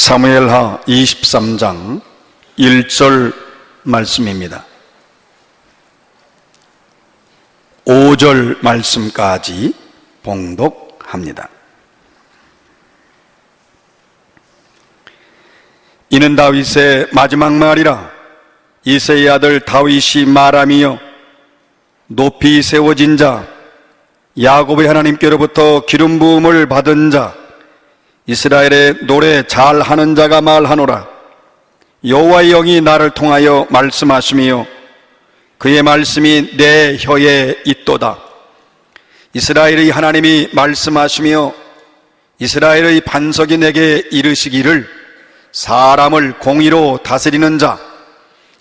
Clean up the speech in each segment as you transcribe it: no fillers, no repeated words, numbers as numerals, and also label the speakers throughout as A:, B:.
A: 사무엘하 23장 1절 말씀입니다. 5절 말씀까지 봉독합니다. 이는 다윗의 마지막 말이라. 이새의 아들 다윗이 말하며 높이 세워진 자, 야곱의 하나님께로부터 기름 부음을 받은 자, 이스라엘의 노래 잘하는 자가 말하노라. 여호와의 영이 나를 통하여 말씀하시며 그의 말씀이 내 혀에 있도다. 이스라엘의 하나님이 말씀하시며 이스라엘의 반석이 내게 이르시기를, 사람을 공의로 다스리는 자,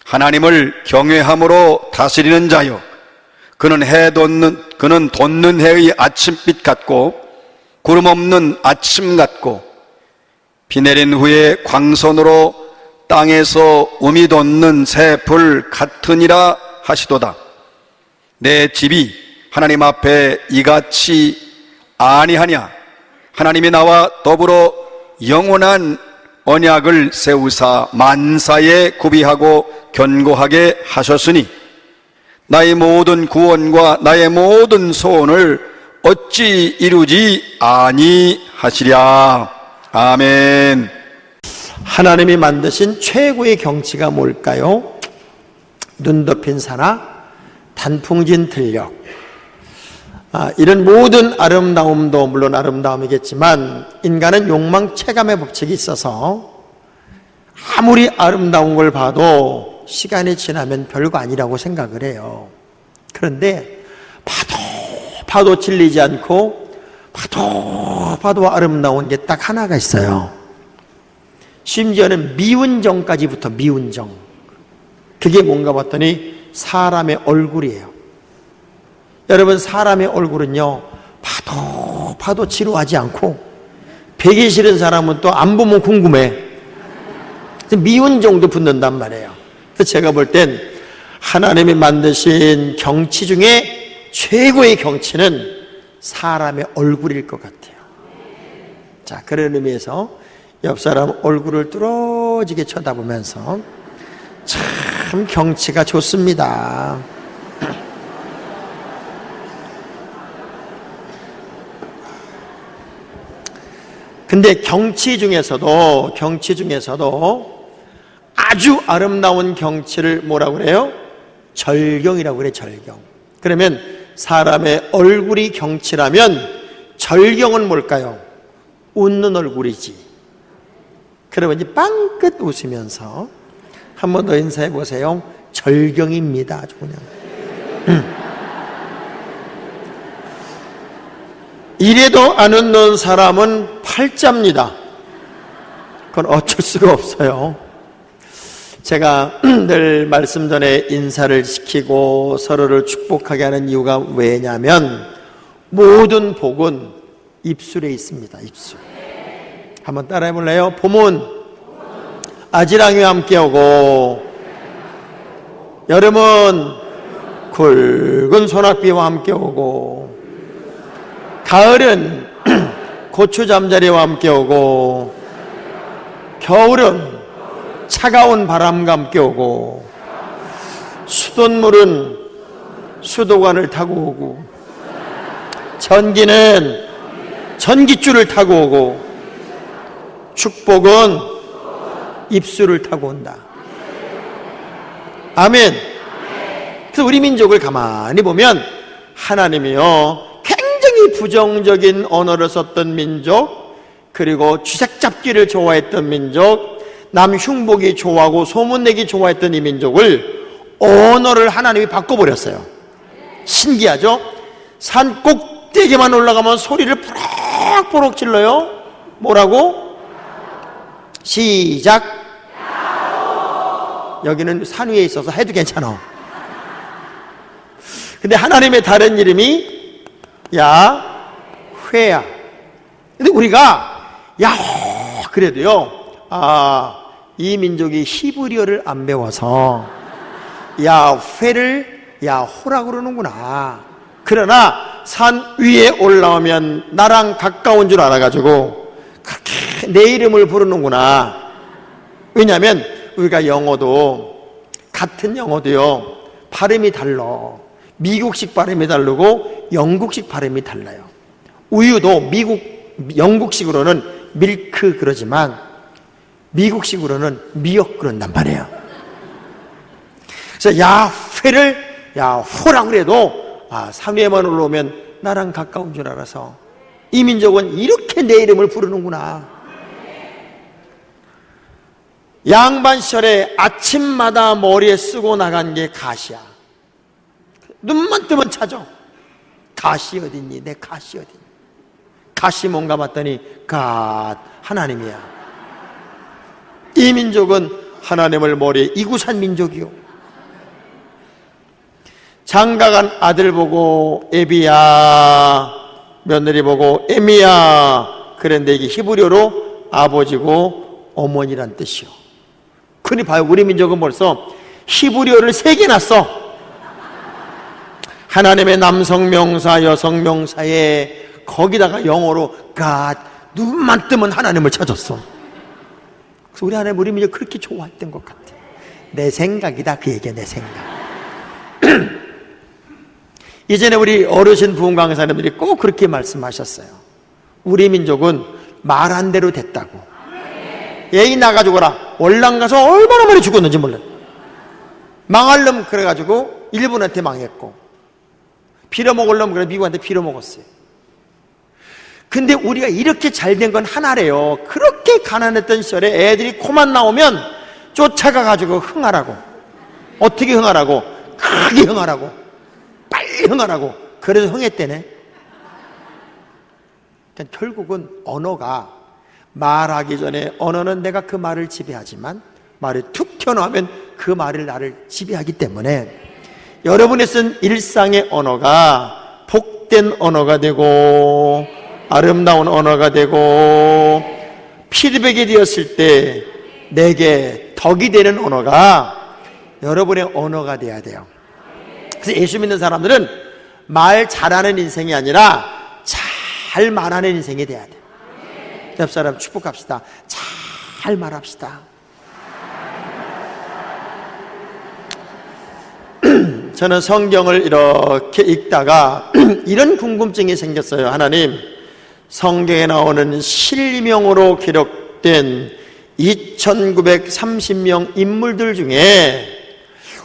A: 하나님을 경외함으로 다스리는 자여, 그는 돋는 해의 아침빛 같고 구름 없는 아침 같고 비 내린 후에 광선으로 땅에서 음이 돋는 새 불 같으니라 하시도다. 내 집이 하나님 앞에 이같이 아니하냐? 하나님이 나와 더불어 영원한 언약을 세우사 만사에 구비하고 견고하게 하셨으니 나의 모든 구원과 나의 모든 소원을 어찌 이루지 아니하시랴. 아멘.
B: 하나님이 만드신 최고의 경치가 뭘까요? 눈 덮인 산하, 단풍진 들녘. 이런 모든 아름다움도 물론 아름다움이겠지만 인간은 욕망 체감의 법칙이 있어서 아무리 아름다운 걸 봐도 시간이 지나면 별거 아니라고 생각을 해요. 그런데 봐도 질리지 않고 봐도 아름다운 게 딱 하나가 있어요. 심지어는 미운정까지 붙어. 미운정. 그게 뭔가 봤더니 사람의 얼굴이에요. 여러분, 사람의 얼굴은요 봐도 지루하지 않고 보기 싫은 사람은 또 안 보면 궁금해. 미운정도 붙는단 말이에요. 그래서 제가 볼 땐 하나님이 만드신 경치 중에 최고의 경치는 사람의 얼굴일 것 같아요. 자, 그런 의미에서 옆 사람 얼굴을 뚫어지게 쳐다보면서 참 경치가 좋습니다. 근데 경치 중에서도 아주 아름다운 경치를 뭐라고 그래요? 절경이라고 그래. 절경. 그러면 사람의 얼굴이 경치라면 절경은 뭘까요? 웃는 얼굴이지. 그러면 이제 빵긋 웃으면서 한 번 더 인사해 보세요. 절경입니다. 아주 그냥. 이래도 안 웃는 사람은 팔자입니다. 그건 어쩔 수가 없어요. 제가 늘 말씀 전에 인사를 시키고 서로를 축복하게 하는 이유가 왜냐면 모든 복은 입술에 있습니다. 입술. 한번 따라해 볼래요? 봄은 아지랑이와 함께 오고 여름은 굵은 소낙비와 함께 오고 가을은 고추 잠자리와 함께 오고 겨울은 차가운 바람과 함께 오고 수돗물은 수도관을 타고 오고 전기는 전기줄을 타고 오고 축복은 입술을 타고 온다. 아멘. 그래서 우리 민족을 가만히 보면 하나님이요 굉장히 부정적인 언어를 썼던 민족, 그리고 쥐새잡기를 좋아했던 민족, 남 흉보기 좋아하고 소문내기 좋아했던 이 민족을 언어를 하나님이 바꿔버렸어요. 신기하죠? 산 꼭대기만 올라가면 소리를 포럭포럭 질러요. 뭐라고? 시작. 여기는 산 위에 있어서 해도 괜찮아. 근데 하나님의 다른 이름이 야훼야. 근데 우리가 야호 그래도요, 이 민족이 히브리어를 안 배워서 야훼를 야호라고 그러는구나. 그러나 산 위에 올라오면 나랑 가까운 줄 알아가지고 그렇게 내 이름을 부르는구나. 왜냐하면 우리가 영어도, 같은 영어도요, 발음이 달라. 미국식 발음이 다르고 영국식 발음이 달라요. 우유도 영국식으로는 밀크 그러지만 미국식으로는 미역 그런단 말이에요. 그래서 야훼를 야호라고 그래도 3회만 올라오면 나랑 가까운 줄 알아서 이 민족은 이렇게 내 이름을 부르는구나. 양반 시절에 아침마다 머리에 쓰고 나간 게 가시야. 눈만 뜨면 찾아. 가시 어딨니? 내 가시 어딨니? 가시 뭔가 봤더니 갓 하나님이야. 이 민족은 하나님을 머리에 이고 산 민족이요. 장가간 아들 보고 에비야, 며느리 보고 에미야. 그런데 이게 히브리어로 아버지고 어머니란 뜻이요. 그니 봐요, 우리 민족은 벌써 히브리어를 3개나 써. 하나님의 남성 명사, 여성 명사에 거기다가 영어로 God, 눈만 뜨면 하나님을 찾았어. 그래서 우리 하나님, 우리 민족 그렇게 좋아했던 것 같아. 내 생각이다, 그 얘기야, 내 생각. 이전에 우리 어르신 부흥 강사님들이 꼭 그렇게 말씀하셨어요. 우리 민족은 말한 대로 됐다고. 애기 나가지고라 월남 가서 얼마나 많이 죽었는지 몰라요. 망할 놈 그래가지고 일본한테 망했고, 빌어먹을 놈 그래 미국한테 빌어먹었어요. 근데 우리가 이렇게 잘된 건 하나래요. 그렇게 가난했던 시절에 애들이 코만 나오면 쫓아가가지고 흥하라고. 어떻게 흥하라고? 크게 흥하라고, 빨리 흥하라고. 그래서 흥했대네. 그러니까 결국은 언어가, 말하기 전에 언어는 내가 그 말을 지배하지만 말을 툭 튀어나오면 그 말을 나를 지배하기 때문에 여러분이 쓴 일상의 언어가 복된 언어가 되고 아름다운 언어가 되고 피드백이 되었을 때 내게 덕이 되는 언어가 여러분의 언어가 돼야 돼요. 그래서 예수 믿는 사람들은 말 잘하는 인생이 아니라 잘 말하는 인생이 돼야 돼요. 옆 사람 축복합시다. 잘 말합시다. 저는 성경을 이렇게 읽다가 이런 궁금증이 생겼어요. 하나님, 성경에 나오는 실명으로 기록된 2930명 인물들 중에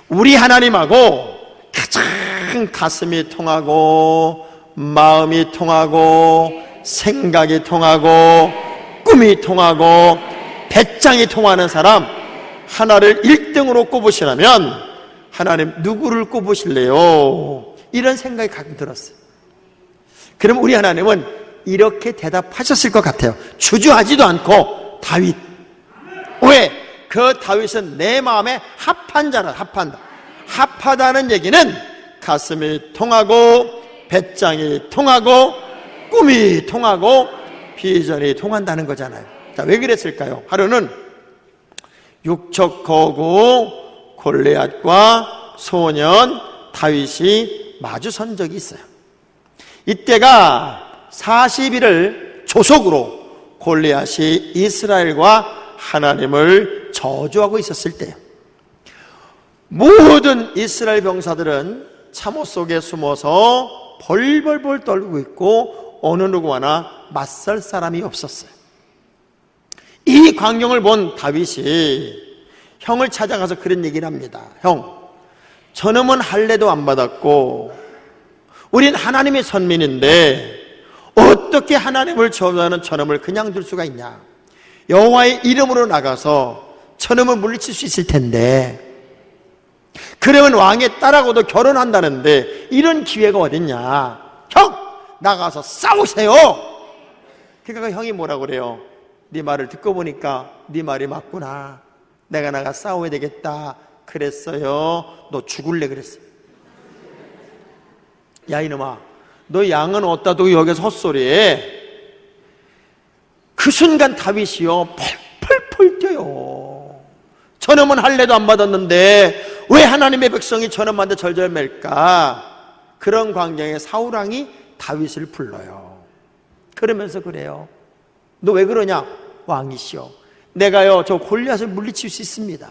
B: 우리 하나님하고 가장 가슴이 통하고 마음이 통하고 생각이 통하고 꿈이 통하고 배짱이 통하는 사람 하나를 1등으로 꼽으시라면 하나님 누구를 꼽으실래요? 이런 생각이 가끔 들었어요. 그럼 우리 하나님은 이렇게 대답하셨을 것 같아요. 주저하지도 않고 다윗. 왜? 그 다윗은 내 마음에 합한 자라. 합하다는 얘기는 가슴이 통하고 배짱이 통하고 꿈이 통하고 비전이 통한다는 거잖아요. 자, 왜 그랬을까요? 하루는 육척 거구 골리앗과 소년 다윗이 마주선 적이 있어요. 이때가 40일을 조속으로 골리앗이 이스라엘과 하나님을 저주하고 있었을 때예요. 모든 이스라엘 병사들은 참호 속에 숨어서 벌벌벌 떨고 있고 어느 누구 하나 맞설 사람이 없었어요. 이 광경을 본 다윗이 형을 찾아가서 그런 얘기를 합니다. 형, 저놈은 할례도 안 받았고 우린 하나님의 선민인데 어떻게 하나님을 저주하는 저놈을 그냥 둘 수가 있냐. 여호와의 이름으로 나가서 저놈을 물리칠 수 있을 텐데, 그러면 왕의 딸하고도 결혼한다는데 이런 기회가 어딨냐. 형, 나가서 싸우세요. 그러니까 형이 뭐라고 그래요? 네 말을 듣고 보니까 네 말이 맞구나. 내가 나가 싸워야 되겠다 그랬어요. 너 죽을래 그랬어요. 야 이놈아, 너 양은 어디다 두고 여기서 헛소리해. 그 순간 다윗이요 펄펄펄 뛰어요. 저놈은 할례도 안 받았는데 왜 하나님의 백성이 저놈한테 절절맬까. 그런 광경에 사울왕이 다윗을 불러요. 그러면서 그래요. 너 왜 그러냐? 왕이시오. 내가요 저 골리앗을 물리칠 수 있습니다.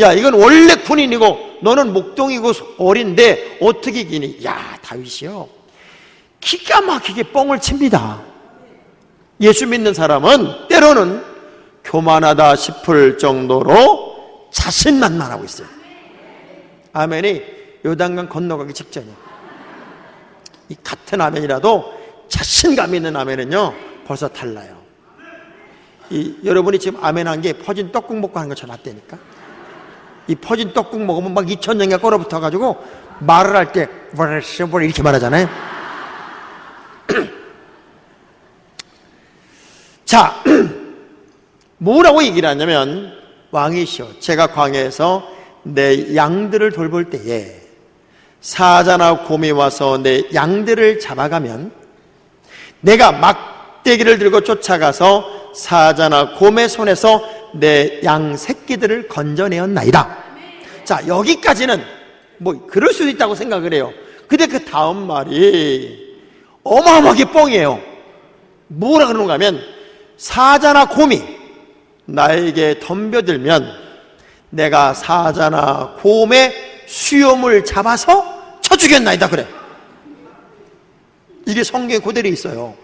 B: 야, 이건 원래 군인이고 너는 목동이고 어린데 어떻게 이기니? 야, 다윗이요 기가 막히게 뻥을 칩니다. 예수 믿는 사람은 때로는 교만하다 싶을 정도로 자신만만하고 있어요. 아멘이 요단강 건너가기 직전이에요. 이 같은 아멘이라도 자신감 있는 아멘은요 벌써 달라요. 여러분이 지금 아멘한 게 퍼진 떡국 먹고 하는 것처럼 낫다니까. 이 퍼진 떡국 먹으면 막 2000년이 꼴어붙어가지고 말을 할 때 이렇게 말하잖아요. 자, 뭐라고 얘기를 하냐면 왕이시여 제가 광야에서 내 양들을 돌볼 때에 사자나 곰이 와서 내 양들을 잡아가면 내가 막대기를 들고 쫓아가서 사자나 곰의 손에서 내 양 새끼들을 건져내었나이다. 자, 여기까지는 뭐 그럴 수도 있다고 생각을 해요. 근데 그 다음 말이 어마어마하게 뻥이에요. 뭐라 그러는가 하면 사자나 곰이 나에게 덤벼들면 내가 사자나 곰의 수염을 잡아서 쳐 죽였나이다 그래. 이게 성경에 그대로 있어요.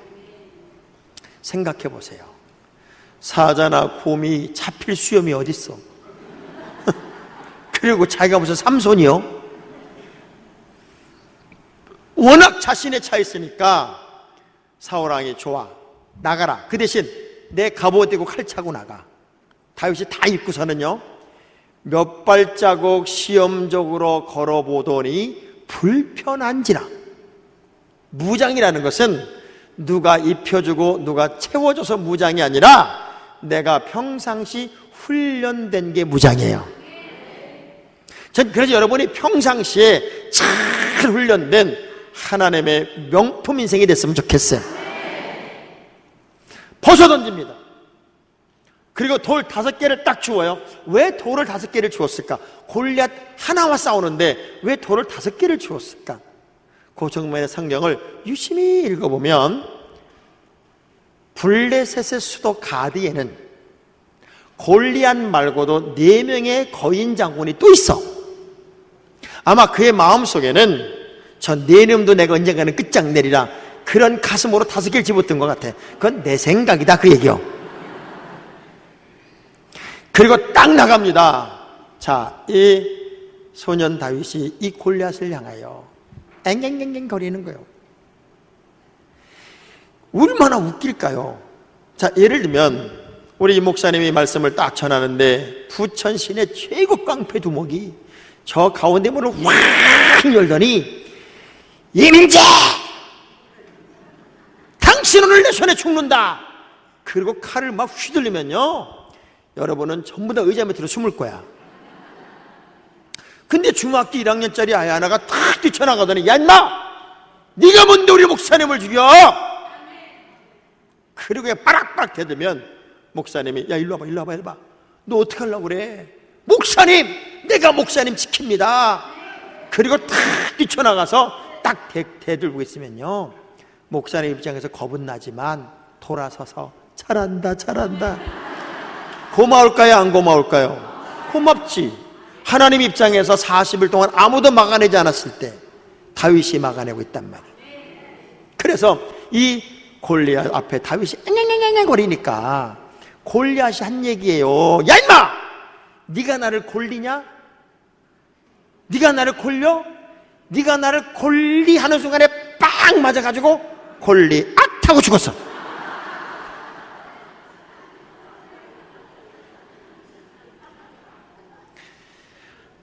B: 생각해 보세요. 사자나 곰이 잡힐 수염이 어딨어? 그리고 자기가 무슨 삼손이요? 워낙 자신에 차 있으니까 사울왕이 좋아 나가라. 그 대신 내 갑옷 대고 칼 차고 나가. 다윗이 다 입고서는요 몇 발자국 시험적으로 걸어보더니 불편한지라. 무장이라는 것은 누가 입혀주고 누가 채워줘서 무장이 아니라 내가 평상시 훈련된 게 무장이에요. 전 그래서 여러분이 평상시에 잘 훈련된 하나님의 명품 인생이 됐으면 좋겠어요. 벗어 던집니다. 그리고 돌 5개를 딱 주어요. 왜 돌을 5개를 주었을까? 골리앗 하나와 싸우는데 왜 돌을 5개를 주었을까? 그 정면의 성경을 유심히 읽어보면 블레셋의 수도 가드에는 골리앗 말고도 4명의 거인 장군이 또 있어. 아마 그의 마음속에는 저 4놈도 내가 언젠가는 끝장내리라 그런 가슴으로 5개를 집었던 것 같아. 그건 내 생각이다 그 얘기요. 그리고 딱 나갑니다. 자, 이 소년 다윗이 이 골리앗을 향하여 앵앵앵앵 거리는 거예요. 얼마나 웃길까요? 자, 예를 들면 우리 목사님이 말씀을 딱 전하는데 부천 시내 최고 깡패 두목이 저 가운데 문을 확 열더니 이민재! 당신 오늘 내 손에 죽는다! 그리고 칼을 막 휘둘리면요 여러분은 전부 다 의자 밑으로 숨을 거야. 근데 중학교 1학년짜리 아이 하나가 탁 뛰쳐나가더니 야 인마! 네가 뭔데 우리 목사님을 죽여! 그리고 빠락빠락 대들면 목사님이 야 일로 와봐 일로 와봐 일로 와봐 너 어떻게 하려고 그래? 목사님! 내가 목사님 지킵니다. 그리고 탁 뛰쳐나가서 딱 대들고 있으면요 목사님 입장에서 겁은 나지만 돌아서서 잘한다 잘한다. 고마울까요 안 고마울까요? 고맙지. 하나님 입장에서 40일 동안 아무도 막아내지 않았을 때 다윗이 막아내고 있단 말이에요. 그래서 이 골리앗 앞에 다윗이 앵앵앵앵 거리니까 골리앗이 한 얘기예요. 야 임마! 네가 나를 골리냐? 네가 나를 골려? 네가 나를 골리하는 순간에 빵 맞아가지고 골리 악 하고 죽었어.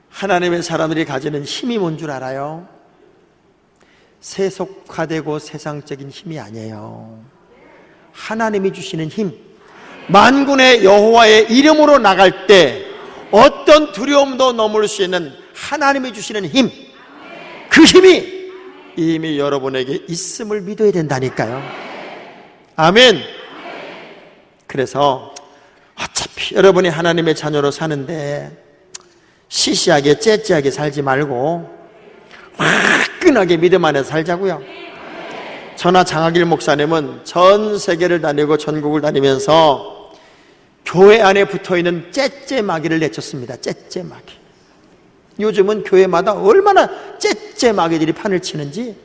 B: 하나님의 사람들이 가지는 힘이 뭔 줄 알아요? 세속화되고 세상적인 힘이 아니에요. 하나님이 주시는 힘. 만군의 여호와의 이름으로 나갈 때 어떤 두려움도 넘을 수 있는 하나님이 주시는 힘. 그 힘이 이미 여러분에게 있음을 믿어야 된다니까요. 아멘. 그래서 어차피 여러분이 하나님의 자녀로 사는데 시시하게 째째하게 살지 말고 화끈하게 믿음 안에 살자고요. 저나 장학일 목사님은 전 세계를 다니고 전국을 다니면서 교회 안에 붙어있는 째째마귀를 내쳤습니다. 째째마귀. 요즘은 교회마다 얼마나 째째마귀들이 판을 치는지.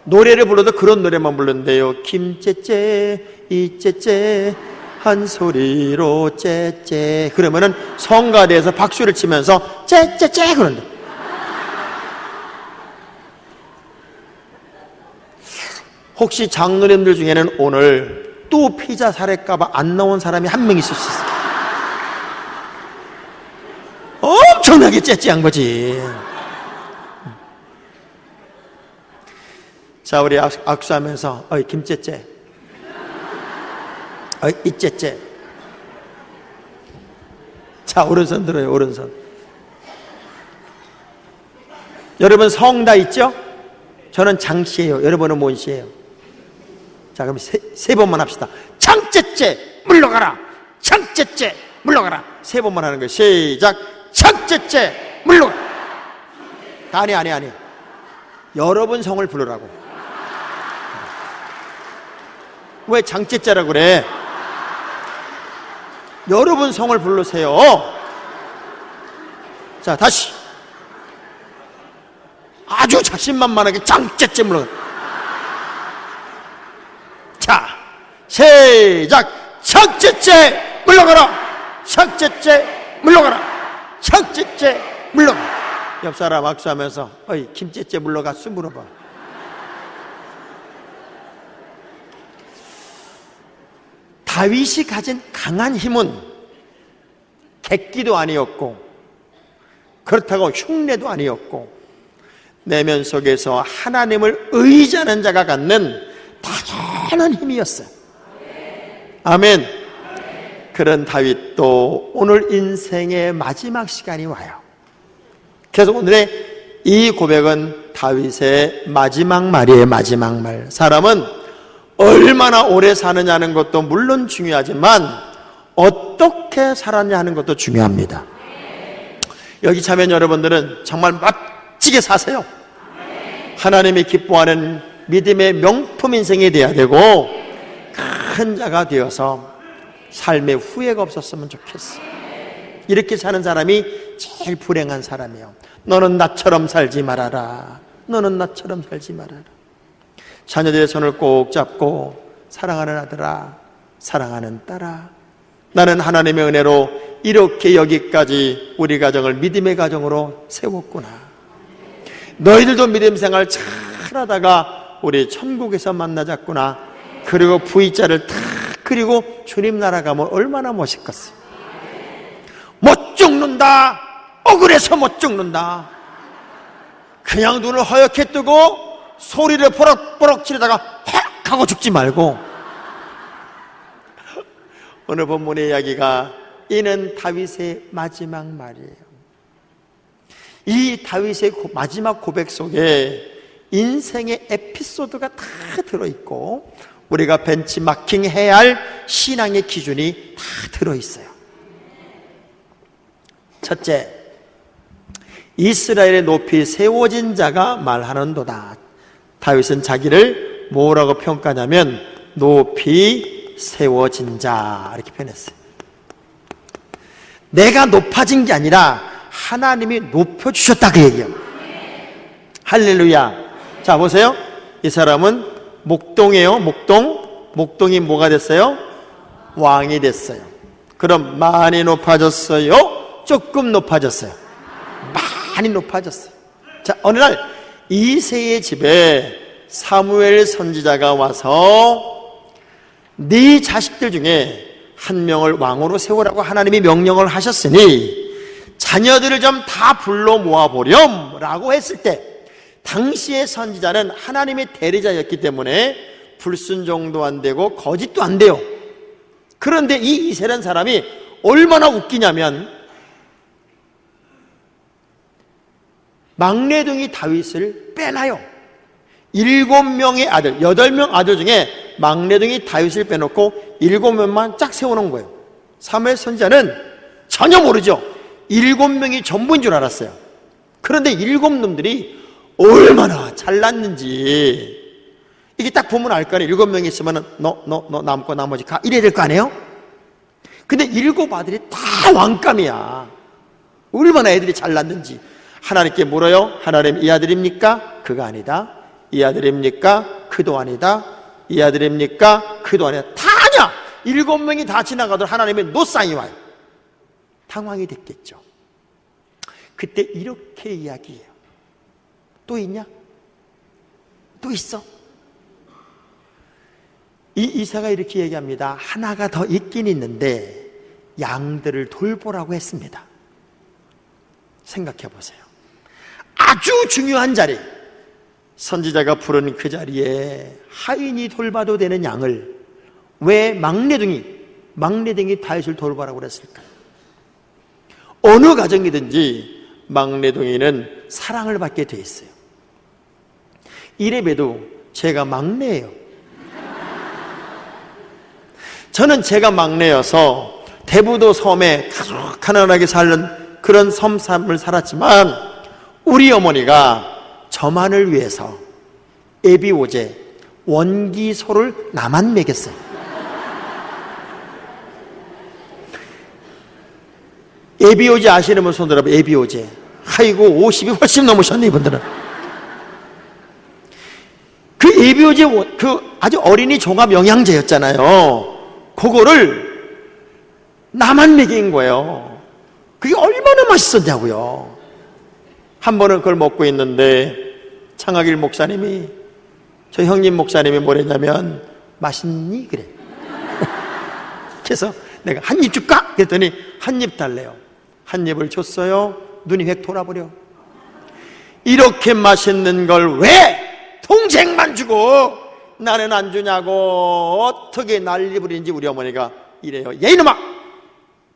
B: 노래를 불러도 그런 노래만 부르는데요. 김째째 이째째 한 소리로 째째. 그러면은 성가대에서 박수를 치면서 째째째 그런다. 혹시 장로님들 중에는 오늘 또 피자 사례까봐 안 나온 사람이 한 명 있을 수 있어요. 엄청나게 째째한 거지. 자, 우리 악수하면서 어이 김째째, 어이 이째째. 자, 오른손 들어요. 오른손. 여러분 성 다 있죠? 저는 장씨예요. 여러분은 뭔 씨예요? 자, 그럼 세 번만 합시다. 장째째 물러가라. 장째째 물러가라. 세 번만 하는 거예요. 시작. 장째째 물러가라. 아니. 여러분 성을 부르라고. 왜 장째째라고 그래? 여러분 성을 부르세요. 자, 다시. 아주 자신만만하게 장째째 물러가라. 자, 시작. 장째째 물러가라. 장째째 물러가라. 장째째 물러가라. 옆 사람 악수하면서 어이 김째째 물러갔어? 물어봐. 다윗이 가진 강한 힘은 객기도 아니었고 그렇다고 흉내도 아니었고 내면 속에서 하나님을 의지하는 자가 갖는 다양한 힘이었어요. 아멘. 그런 다윗도 오늘 인생의 마지막 시간이 와요. 그래서 오늘의 이 고백은 다윗의 마지막 말이에요. 마지막 말. 사람은 얼마나 오래 사느냐는 것도 물론 중요하지만 어떻게 살았냐 하는 것도 중요합니다. 여기 참여한 여러분들은 정말 멋지게 사세요. 하나님이 기뻐하는 믿음의 명품 인생이 돼야 되고 큰 자가 되어서 삶에 후회가 없었으면 좋겠어. 이렇게 사는 사람이 제일 불행한 사람이에요. 너는 나처럼 살지 말아라. 너는 나처럼 살지 말아라. 자녀들의 손을 꼭 잡고 사랑하는 아들아, 사랑하는 딸아, 나는 하나님의 은혜로 이렇게 여기까지 우리 가정을 믿음의 가정으로 세웠구나. 너희들도 믿음 생활 잘하다가 우리 천국에서 만나자꾸나. 그리고 V자를 탁 그리고 주님 나라 가면 얼마나 멋있겠어. 못 죽는다. 억울해서 못 죽는다. 그냥 눈을 허옇게 뜨고 소리를 버럭버럭 지르다가 헥 하고 죽지 말고. 오늘 본문의 이야기가 이는 다윗의 마지막 말이에요. 이 다윗의 마지막 고백 속에 인생의 에피소드가 다 들어있고 우리가 벤치마킹 해야 할 신앙의 기준이 다 들어있어요. 첫째, 이스라엘의 높이 세워진 자가 말하는도다. 다윗은 자기를 뭐라고 평가하냐면 높이 세워진 자 이렇게 표현했어요. 내가 높아진 게 아니라 하나님이 높여주셨다 그 얘기예요. 할렐루야. 자 보세요. 이 사람은 목동이에요. 목동이 뭐가 됐어요? 왕이 됐어요. 그럼 많이 높아졌어요? 조금 높아졌어요? 많이 높아졌어요. 자, 어느 날 이새의 집에 사무엘 선지자가 와서 네 자식들 중에 한 명을 왕으로 세우라고 하나님이 명령을 하셨으니 자녀들을 좀 다 불러 모아보렴 라고 했을 때 당시의 선지자는 하나님의 대리자였기 때문에 불순종도 안 되고 거짓도 안 돼요. 그런데 이 이새라는 사람이 얼마나 웃기냐면 막내둥이 다윗을 빼놔요. 7명의 아들, 8명 아들 중에 막내둥이 다윗을 빼놓고 7명만 쫙 세워놓은 거예요. 사무엘 선지자는 전혀 모르죠. 7명이 전부인 줄 알았어요. 그런데 7놈들이 얼마나 잘났는지 이게 딱 보면 알 거 아니에요. 7명이 있으면 너 남고 나머지 가 이래야 될 거 아니에요? 근데 7 아들이 다 왕감이야. 얼마나 애들이 잘났는지. 하나님께 물어요. 하나님, 이 아들입니까? 그가 아니다. 이 아들입니까? 그도 아니다. 이 아들입니까? 그도 아니다. 다 아니야. 7명이 다 지나가도록 하나님의 노사인이 와요. 당황이 됐겠죠. 그때 이렇게 이야기해요. 또 있냐? 또 있어? 이 이사가 이렇게 얘기합니다. 하나가 더 있긴 있는데 양들을 돌보라고 했습니다. 생각해 보세요. 아주 중요한 자리, 선지자가 부른 그 자리에 하인이 돌봐도 되는 양을 왜 막내둥이 다윗을 돌보라고 그랬을까요? 어느 가정이든지 막내둥이는 사랑을 받게 돼 있어요. 이래봬도 제가 막내예요. 저는 제가 막내여서 대부도 섬에 가난하게 살는 그런 섬 삶을 살았지만 우리 어머니가 저만을 위해서 에비오제 원기소를 나만 먹였어요. 에비오제 아시는 분 손 들어봐. 에비오제. 아이고 50이 훨씬 넘으셨네 이분들은. 그 에비오제 그 아주 어린이 종합 영양제였잖아요. 그거를 나만 먹인 거예요. 그게 얼마나 맛있었냐고요. 한 번은 그걸 먹고 있는데 창학일 목사님이, 저 형님 목사님이 뭐랬냐면 맛있니? 그래. 그래서 내가 한 입 줄까? 그랬더니 한 입 달래요. 한 입을 줬어요. 눈이 획 돌아버려. 이렇게 맛있는 걸 왜 동생만 주고 나는 안 주냐고 어떻게 난리 부리는지 우리 어머니가 이래요. 야 이놈아,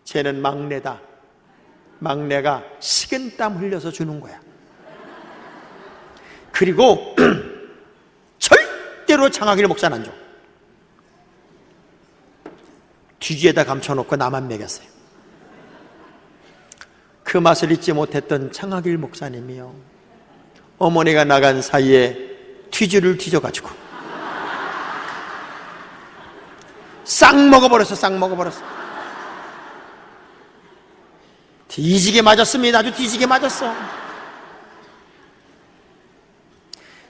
B: 쟤는 막내다. 막내가 식은땀 흘려서 주는 거야. 그리고 절대로 창학일 목사는 안 줘. 뒤지에다 감춰놓고 나만 먹였어요. 그 맛을 잊지 못했던 창학일 목사님이요, 어머니가 나간 사이에 뒤주를 뒤져가지고 싹 먹어버렸어. 싹 먹어버렸어. 뒤지게 맞았습니다. 아주 뒤지게 맞았어.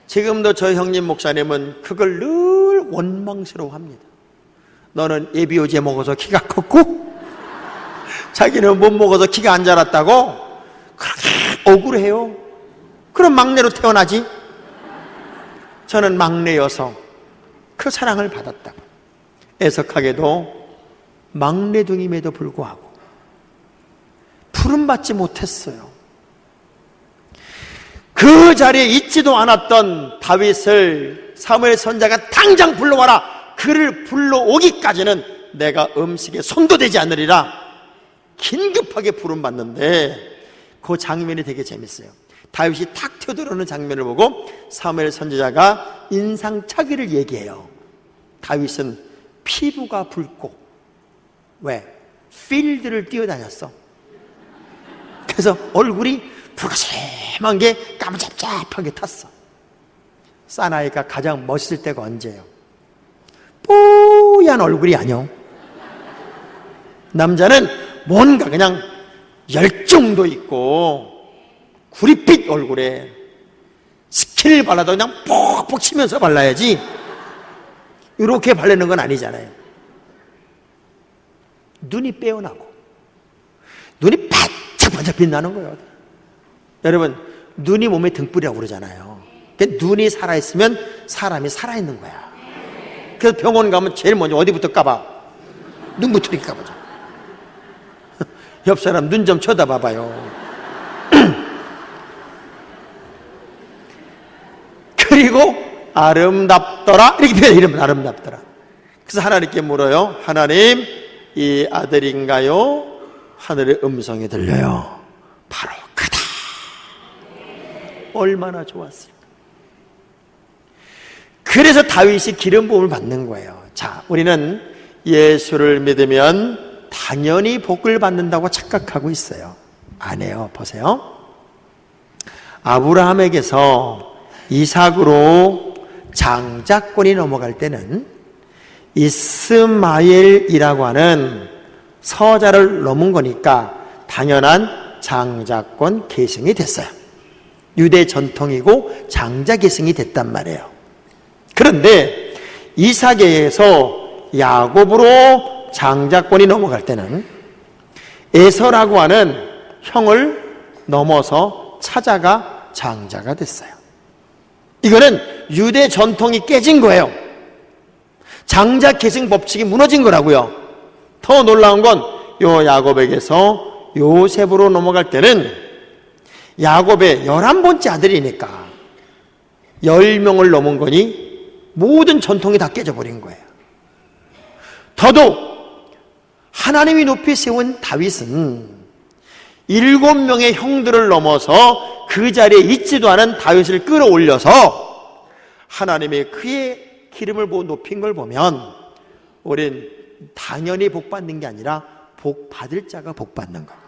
B: 지금도 저 형님 목사님은 그걸 늘 원망스러워합니다. 너는 예비오제 먹어서 키가 컸고 자기는 못 먹어서 키가 안 자랐다고 그렇게 억울해요. 그럼 막내로 태어나지. 저는 막내여서 그 사랑을 받았다고. 애석하게도 막내둥임에도 불구하고 부름받지 못했어요. 그 자리에 있지도 않았던 다윗을 사무엘 선지자가 당장 불러와라, 그를 불러오기까지는 내가 음식에 손도 대지 않으리라 긴급하게 부름받는데, 그 장면이 되게 재밌어요. 다윗이 탁 튀어들어오는 장면을 보고 사무엘 선지자가 인상착의를 얘기해요. 다윗은 피부가 붉고, 왜? 필드를 뛰어다녔어. 그래서 얼굴이 붉으심한 게 까무잡잡하게 탔어. 사나이가 가장 멋있을 때가 언제예요? 뽀얀 얼굴이 아니요. 남자는 뭔가 그냥 열정도 있고 구릿빛 얼굴에 스킨을 발라도 그냥 뻑뻑 치면서 발라야지 이렇게 바르는 건 아니잖아요. 눈이 빼어나고 눈이 반짝반짝 빛나는 거예요. 여러분, 눈이 몸에 등불이라고 그러잖아요. 그러니까 눈이 살아있으면 사람이 살아있는 거야. 그래서 병원 가면 제일 먼저 어디부터 까봐? 눈부터 이렇게 까보자. 옆 사람 눈 좀 쳐다봐봐요. 그리고 아름답더라 이렇게 표현해. 이러면 아름답더라. 그래서 하나님께 물어요. 하나님, 이 아들인가요? 하늘의 음성이 들려요. 바로 그다. 얼마나 좋았을까. 그래서 다윗이 기름 부음을 받는 거예요. 자, 우리는 예수를 믿으면 당연히 복을 받는다고 착각하고 있어요. 아니에요. 보세요. 아브라함에게서 이삭으로 장자권이 넘어갈 때는 이스마엘이라고 하는 서자를 넘은 거니까 당연한 장자권 계승이 됐어요. 유대 전통이고 장자 계승이 됐단 말이에요. 그런데 이삭에서 야곱으로 장자권이 넘어갈 때는 에서라고 하는 형을 넘어서 찾아가 장자가 됐어요. 이거는 유대 전통이 깨진 거예요. 장자 계승 법칙이 무너진 거라고요. 더 놀라운 건 요 야곱에게서 요셉으로 넘어갈 때는 야곱의 11번째 아들이니까 10명을 넘은 거니 모든 전통이 다 깨져버린 거예요. 더더욱 하나님이 높이 세운 다윗은 7명의 형들을 넘어서 그 자리에 있지도 않은 다윗을 끌어올려서 하나님이 그의 기름을 보고 높인 걸 보면 우린 당연히 복 받는 게 아니라 복 받을 자가 복 받는 거예요.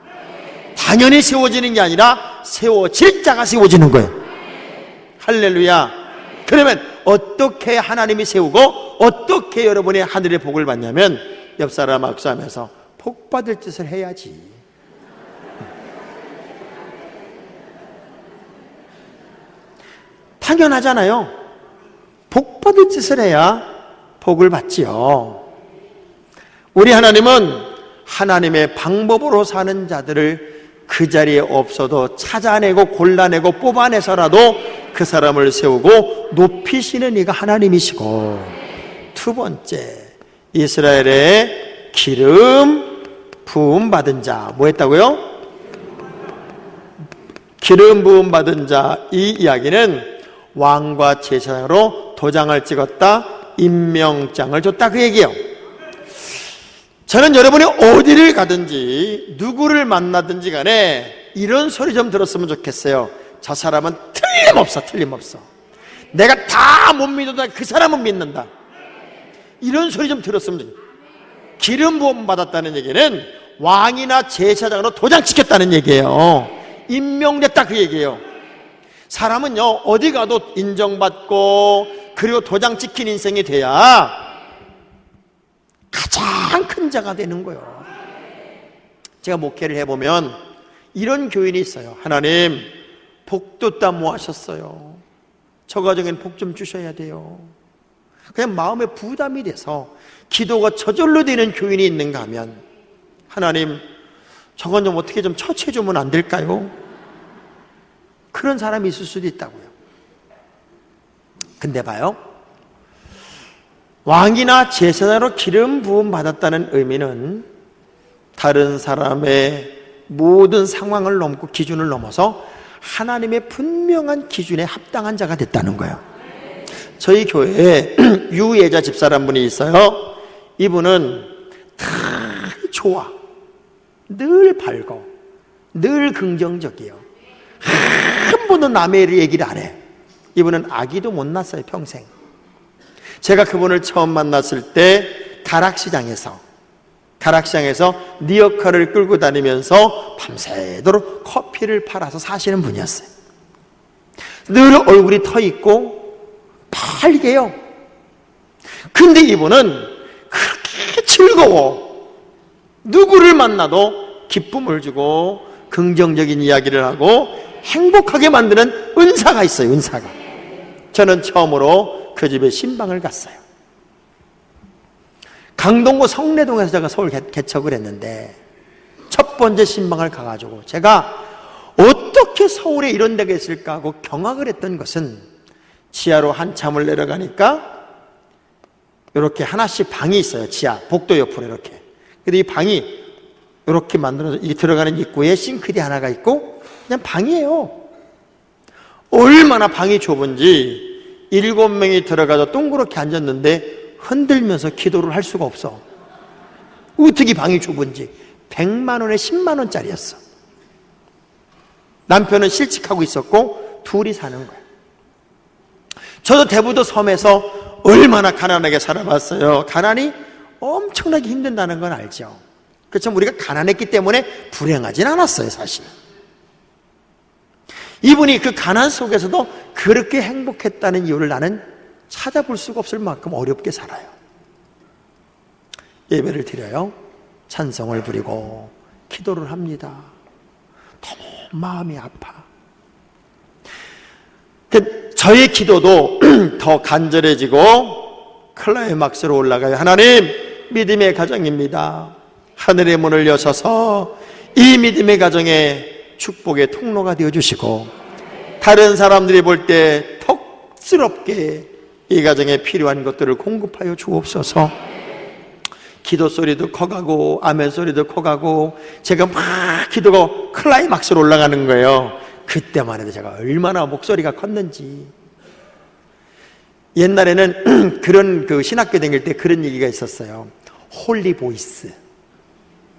B: 당연히 세워지는 게 아니라 세워질 자가 세워지는 거예요. 할렐루야. 그러면 어떻게 하나님이 세우고 어떻게 여러분의 하늘의 복을 받냐면 옆 사람 악수하면서 복 받을 짓을 해야지. 당연하잖아요. 복 받을 짓을 해야 복을 받지요. 우리 하나님은 하나님의 방법으로 사는 자들을 그 자리에 없어도 찾아내고 골라내고 뽑아내서라도 그 사람을 세우고 높이시는 이가 하나님이시고, 두 번째, 이스라엘의 기름 부음 받은 자. 뭐 했다고요? 기름 부음 받은 자. 이 이야기는 왕과 제사장으로 도장을 찍었다, 임명장을 줬다, 그 얘기예요. 저는 여러분이 어디를 가든지 누구를 만나든지 간에 이런 소리 좀 들었으면 좋겠어요. 저 사람은 틀림없어. 내가 다 못 믿어도 그 사람은 믿는다. 이런 소리 좀 들었으면 좋겠어요. 기름 부음 받았다는 얘기는 왕이나 제사장으로 도장 찍혔다는 얘기예요. 임명됐다, 그 얘기예요. 사람은요, 어디 가도 인정받고 그리고 도장 찍힌 인생이 돼야 가장 큰 자가 되는 거예요. 제가 목회를 해보면 이런 교인이 있어요. 하나님, 복도 따 뭐 하셨어요? 저 가정엔 복 좀 주셔야 돼요. 그냥 마음에 부담이 돼서 기도가 저절로 되는 교인이 있는가 하면, 하나님, 저건 좀 어떻게 좀 처치해 주면 안 될까요? 그런 사람이 있을 수도 있다고요. 근데 봐요, 왕이나 제사장으로 기름 부음 받았다는 의미는 다른 사람의 모든 상황을 넘고 기준을 넘어서 하나님의 분명한 기준에 합당한 자가 됐다는 거예요. 저희 교회에 유예자 집사란 분이 있어요. 이분은 다 좋아, 늘 밝고 늘 긍정적이에요. 한 번도 남의 얘기를 안 해. 이분은 아기도 못 낳았어요, 평생. 제가 그분을 처음 만났을 때 가락시장에서 리어카를 끌고 다니면서 밤새도록 커피를 팔아서 사시는 분이었어요. 늘 얼굴이 터 있고 빨개요. 근데 이분은 그렇게 즐거워. 누구를 만나도 기쁨을 주고 긍정적인 이야기를 하고 행복하게 만드는 은사가 있어요, 은사가. 저는 처음으로 그 집에 신방을 갔어요. 강동구 성내동에서 제가 서울 개척을 했는데 첫 번째 신방을 가가지고 제가 어떻게 서울에 이런 데가 있을까 하고 경악을 했던 것은, 지하로 한참을 내려가니까 이렇게 하나씩 방이 있어요. 지하 복도 옆으로 이렇게. 근데 이 방이 이렇게 만들어서 이 들어가는 입구에 싱크대 하나가 있고 그냥 방이에요. 얼마나 방이 좁은지 7명이 들어가서 동그랗게 앉았는데 흔들면서 기도를 할 수가 없어. 어떻게 방이 좁은지. 100만 원에 10만 원짜리였어. 남편은 실직하고 있었고 둘이 사는 거야. 저도 대부도 섬에서 얼마나 가난하게 살아봤어요. 가난이 엄청나게 힘든다는 건 알죠. 그렇지만 우리가 가난했기 때문에 불행하진 않았어요, 사실. 이분이 그 가난 속에서도 그렇게 행복했다는 이유를 나는 찾아볼 수가 없을 만큼 어렵게 살아요. 예배를 드려요. 찬송을 부리고 기도를 합니다. 너무 마음이 아파. 저의 기도도 더 간절해지고 클라이막스로 올라가요. 하나님, 믿음의 가정입니다. 하늘의 문을 여셔서 이 믿음의 가정에 축복의 통로가 되어주시고 다른 사람들이 볼 때 덕스럽게 이 가정에 필요한 것들을 공급하여 주옵소서. 기도 소리도 커가고 아멘 소리도 커가고 제가 막 기도가 클라이막스로 올라가는 거예요. 그때만 해도 제가 얼마나 목소리가 컸는지. 옛날에는 그런 신학교 다닐 때 그런 얘기가 있었어요. 홀리 보이스.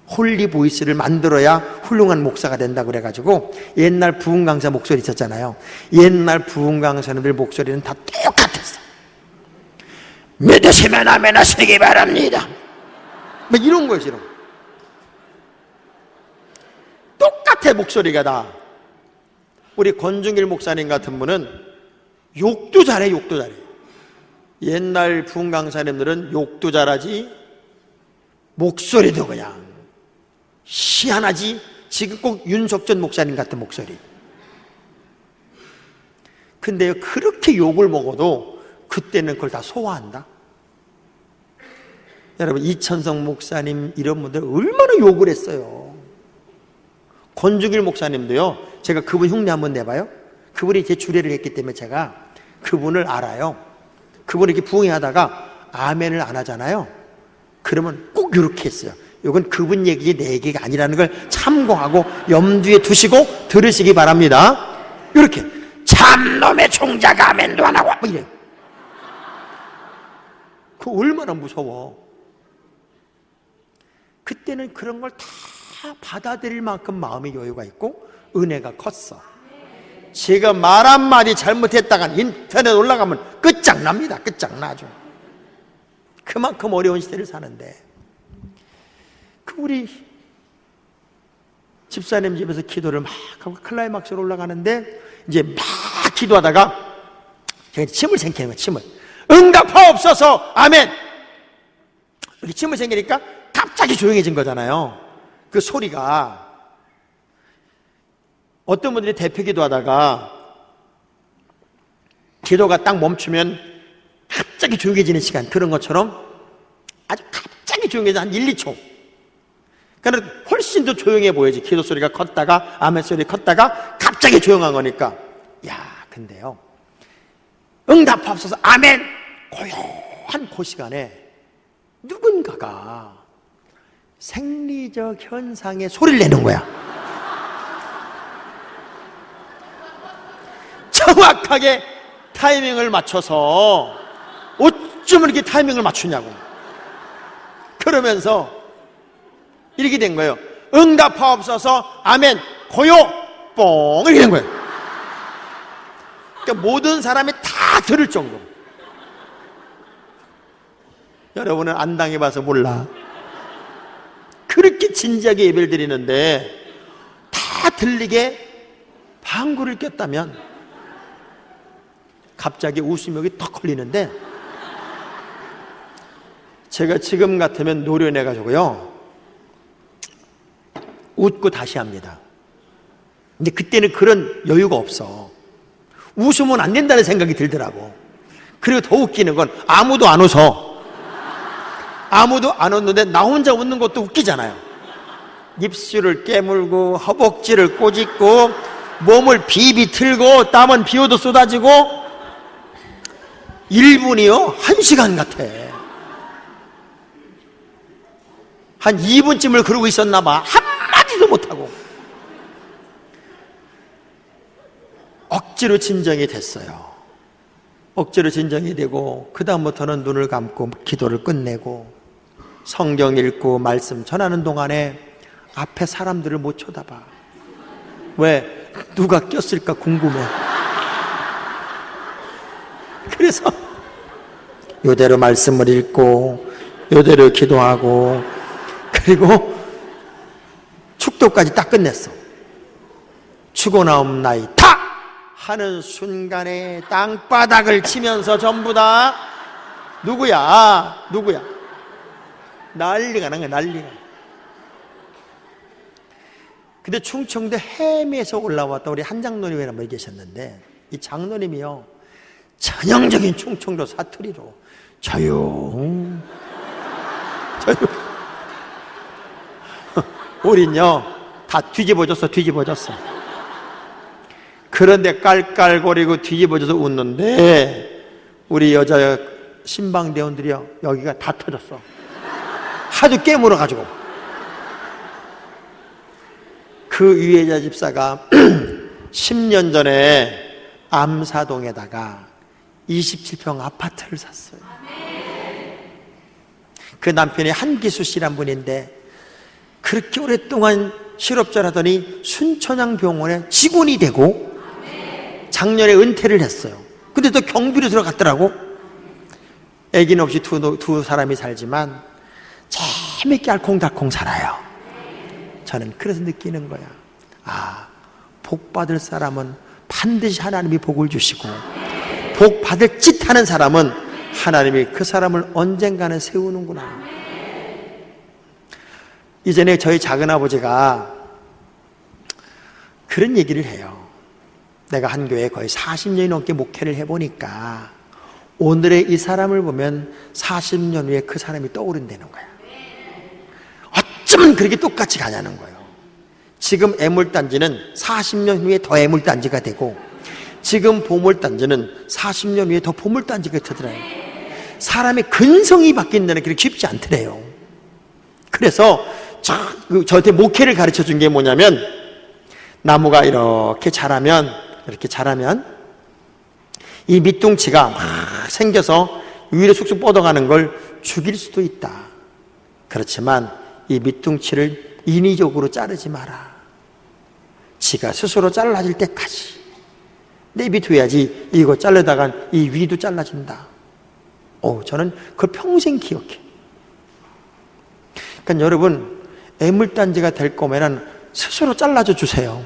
B: 홀리 보이스를 만들어야 훌륭한 목사가 된다고 그래가지고 옛날 부흥 강사 목소리 있었잖아요. 옛날 부흥 강사님들 목소리는 다 똑같았어. 믿으시면 아멘 하시기 바랍니다. 막 이런 거예요, 이런 거. 똑같아, 목소리가 다. 우리 권중일 목사님 같은 분은 욕도 잘해, 욕도 잘해. 옛날 부흥 강사님들은 욕도 잘하지 목소리도 그냥 희한하지. 지금 꼭 윤석전 목사님 같은 목소리. 근데요, 그렇게 욕을 먹어도 그때는 그걸 다 소화한다. 여러분, 이천성 목사님 이런 분들 얼마나 욕을 했어요. 권중일 목사님도요, 제가 그분 흉내 한번 내봐요. 그분이 제 주례를 했기 때문에 제가 그분을 알아요. 그분이 이렇게 부흥하다가 아멘을 안 하잖아요. 그러면 꼭 이렇게 했어요. 이건 그분 얘기 내 얘기가 아니라는 걸 참고하고 염두에 두시고 들으시기 바랍니다. 이렇게 참놈의 총자가 아멘도 안 하고 뭐 이래요. 그거 얼마나 무서워. 그때는 그런 걸 다 받아들일 만큼 마음의 여유가 있고 은혜가 컸어. 제가 말 한마디 잘못했다가 인터넷 올라가면 끝장납니다. 끝장나죠. 그만큼 어려운 시대를 사는데 우리 집사님 집에서 기도를 막 하고 클라이막스로 올라가는데 이제 막 기도하다가 제가 침을 생기는 거예요. 침을 응답하옵소서 아멘. 이렇게 침을 생기니까 갑자기 조용해진 거잖아요. 그 소리가. 어떤 분들이 대표 기도하다가 기도가 딱 멈추면 갑자기 조용해지는 시간, 그런 것처럼 아주 갑자기 조용해져. 한 1, 2초. 그러니까 훨씬 더 조용해 보여지. 기도 소리가 컸다가 아멘 소리 컸다가 갑자기 조용한 거니까. 야, 근데요, 응답하옵소서 아멘 고요한 그 시간에 누군가가 생리적 현상에 소리를 내는 거야. 정확하게 타이밍을 맞춰서 어쩜 이렇게 타이밍을 맞추냐고. 그러면서 이렇게 된 거예요. 응답하옵소서 아멘 고요 뽕 이렇게 된 거예요. 그러니까 모든 사람이 다 들을 정도. 여러분은 안 당해봐서 몰라. 그렇게 진지하게 예배를 드리는데 다 들리게 방구를 꼈다면 갑자기 웃음이 여기 턱 걸리는데, 제가 지금 같으면 노련해가지고요 웃고 다시 합니다. 근데 그때는 그런 여유가 없어. 웃으면 안 된다는 생각이 들더라고. 그리고 더 웃기는 건 아무도 안 웃어. 아무도 안 웃는데 나 혼자 웃는 것도 웃기잖아요. 입술을 깨물고 허벅지를 꼬집고 몸을 비비 틀고 땀은 비오도 쏟아지고 1분이요 1시간 같아. 한 2분쯤을 그러고 있었나 봐. 한마디도 못하고. 억지로 진정이 됐어요. 억지로 진정이 되고 그 다음부터는 눈을 감고 기도를 끝내고 성경 읽고 말씀 전하는 동안에 앞에 사람들을 못 쳐다봐. 왜? 누가 꼈을까 궁금해. 그래서 요대로 말씀을 읽고 요대로 기도하고 그리고 축도까지 딱 끝냈어. 죽어나옴나이다 하는 순간에 땅바닥을 치면서 전부 다 누구야? 난리가 난 거야, 난리가. 근데 충청도 해미에서 올라왔던 우리 한 장로님이 한 분 계셨는데, 이 장로님이요, 전형적인 충청도 사투리로 조용. 우린요 다 뒤집어졌어. 그런데 깔깔거리고 뒤집어져서 웃는데 우리 여자 신방대원들이요, 여기가 다 터졌어. 하도 깨물어가지고. 그 유해자 집사가 10년 전에 암사동에다가 27평 아파트를 샀어요. 그 남편이 한기수 씨란 분인데 그렇게 오랫동안 실업자를 하더니 순천향병원에 직원이 되고 작년에 은퇴를 했어요. 근데 또 경비로 들어갔더라고. 애기는 없이 두 사람이 살지만 재밌게 알콩달콩 살아요. 저는 그래서 느끼는 거야. 아, 복 받을 사람은 반드시 하나님이 복을 주시고, 복 받을 짓 하는 사람은 하나님이 그 사람을 언젠가는 세우는구나. 이전에 저희 작은아버지가 그런 얘기를 해요. 내가 한 교회에 거의 40년이 넘게 목회를 해보니까 오늘의 이 사람을 보면 40년 후에 그 사람이 떠오른다는 거야. 어쩌면 그렇게 똑같이 가냐는 거예요. 지금 애물단지는 40년 후에 더 애물단지가 되고, 지금 보물단지는 40년 후에 더 보물단지가 되더라고요. 사람의 근성이 바뀐다는 게 그렇게 쉽지 않더래요. 그래서 저한테 목회를 가르쳐 준 게 뭐냐면, 나무가 이렇게 자라면 이 밑둥치가 막 생겨서 위로 쑥쑥 뻗어가는 걸 죽일 수도 있다. 그렇지만 이 밑둥치를 인위적으로 자르지 마라. 지가 스스로 잘라질 때까지 내비둬야지. 이거 자르다간 이 위도 잘라진다. 저는 그걸 평생 기억해. 그러니까 여러분, 애물단지가 될 거면은 스스로 잘라줘 주세요.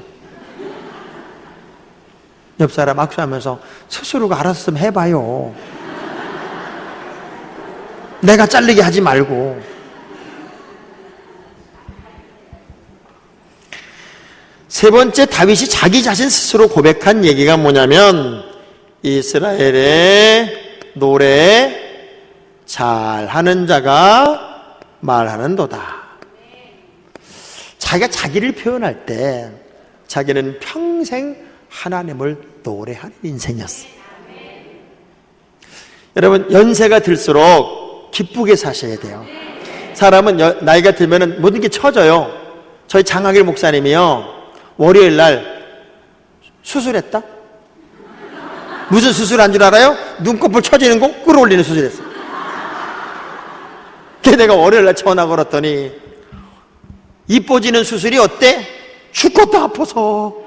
B: 옆 사람 악수하면서 스스로가 알아서 좀 해봐요. 내가 자르게 하지 말고. 세 번째, 다윗이 자기 자신 스스로 고백한 얘기가 뭐냐면, 이스라엘의 노래 잘하는 자가 말하는도다. 자기가 자기를 표현할 때 자기는 평생 하나님을 노래하는 인생이었어요. 여러분, 연세가 들수록 기쁘게 사셔야 돼요. 사람은 나이가 들면 모든 게 처져요. 저희 장학일 목사님이요, 월요일 날 수술했다? 무슨 수술한 줄 알아요? 눈꺼풀 처지는 거 끌어올리는 수술했어. 그래서 내가 월요일 날 전화 걸었더니, 이뻐지는 수술이 어때? 죽겠다 아파서.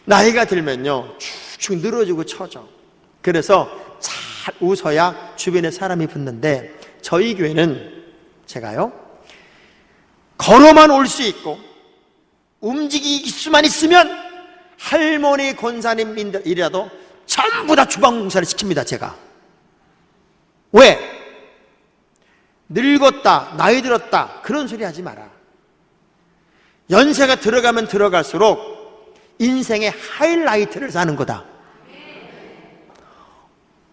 B: 나이가 들면요 축축 늘어지고 처져. 그래서 잘 웃어야 주변에 사람이 붙는데, 저희 교회는 제가요 걸어만 올 수 있고 움직일 수만 있으면 할머니 권사님이라도 전부 다 주방공사를 시킵니다. 제가. 왜? 늙었다, 나이 들었다, 그런 소리 하지 마라. 연세가 들어가면 들어갈수록 인생의 하이라이트를 사는 거다.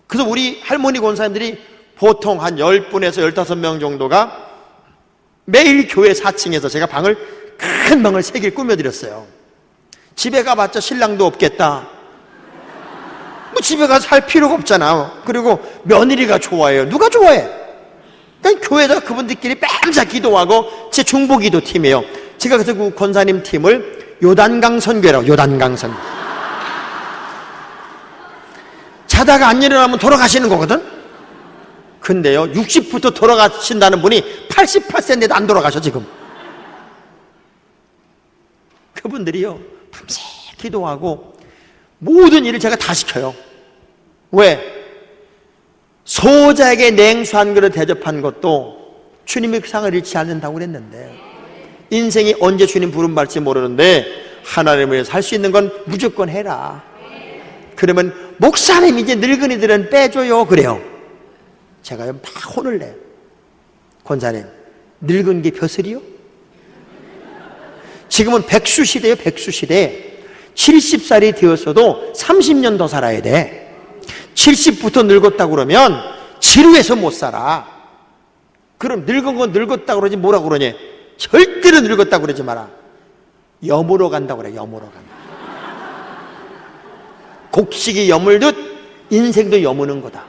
B: 그래서 우리 할머니 권사님들이 보통 한 10분에서 15명 정도가 매일 교회 4층에서 제가 큰 방을 3개를 꾸며드렸어요. 집에 가봤자 신랑도 없겠다. 뭐 집에 가서 살 필요가 없잖아. 그리고 며느리가 좋아해요. 누가 좋아해? 그러니까 교회에서 그분들끼리 뺨싸 기도하고, 제 중보기도 팀이에요. 제가 그래서 그 권사님 팀을 요단강 선교라고, 요단강 선. 자다가 안 일어나면 돌아가시는 거거든? 근데요, 60부터 돌아가신다는 분이 88세인데도 안 돌아가셔, 지금. 그분들이요, 밤새 기도하고 모든 일을 제가 다 시켜요. 왜? 소자에게 냉수 한 그릇 대접한 것도 주님의 상을 잃지 않는다고 그랬는데, 인생이 언제 주님 부름 받을지 모르는데 하나님을 위해서 할 수 있는 건 무조건 해라. 그러면 목사님 이제 늙은이들은 빼줘요 그래요. 제가 막 혼을 내요. 권사님, 늙은 게 벼슬이요? 지금은 백수 시대예요. 백수 시대. 70살이 되었어도 30년 더 살아야 돼. 70부터 늙었다고 그러면 지루해서 못 살아. 그럼 늙은 건 늙었다고 그러지 뭐라고 그러니? 절대로 늙었다고 그러지 마라. 여물어 간다고 그래. 여물어 간다. 곡식이 여물듯 인생도 여무는 거다.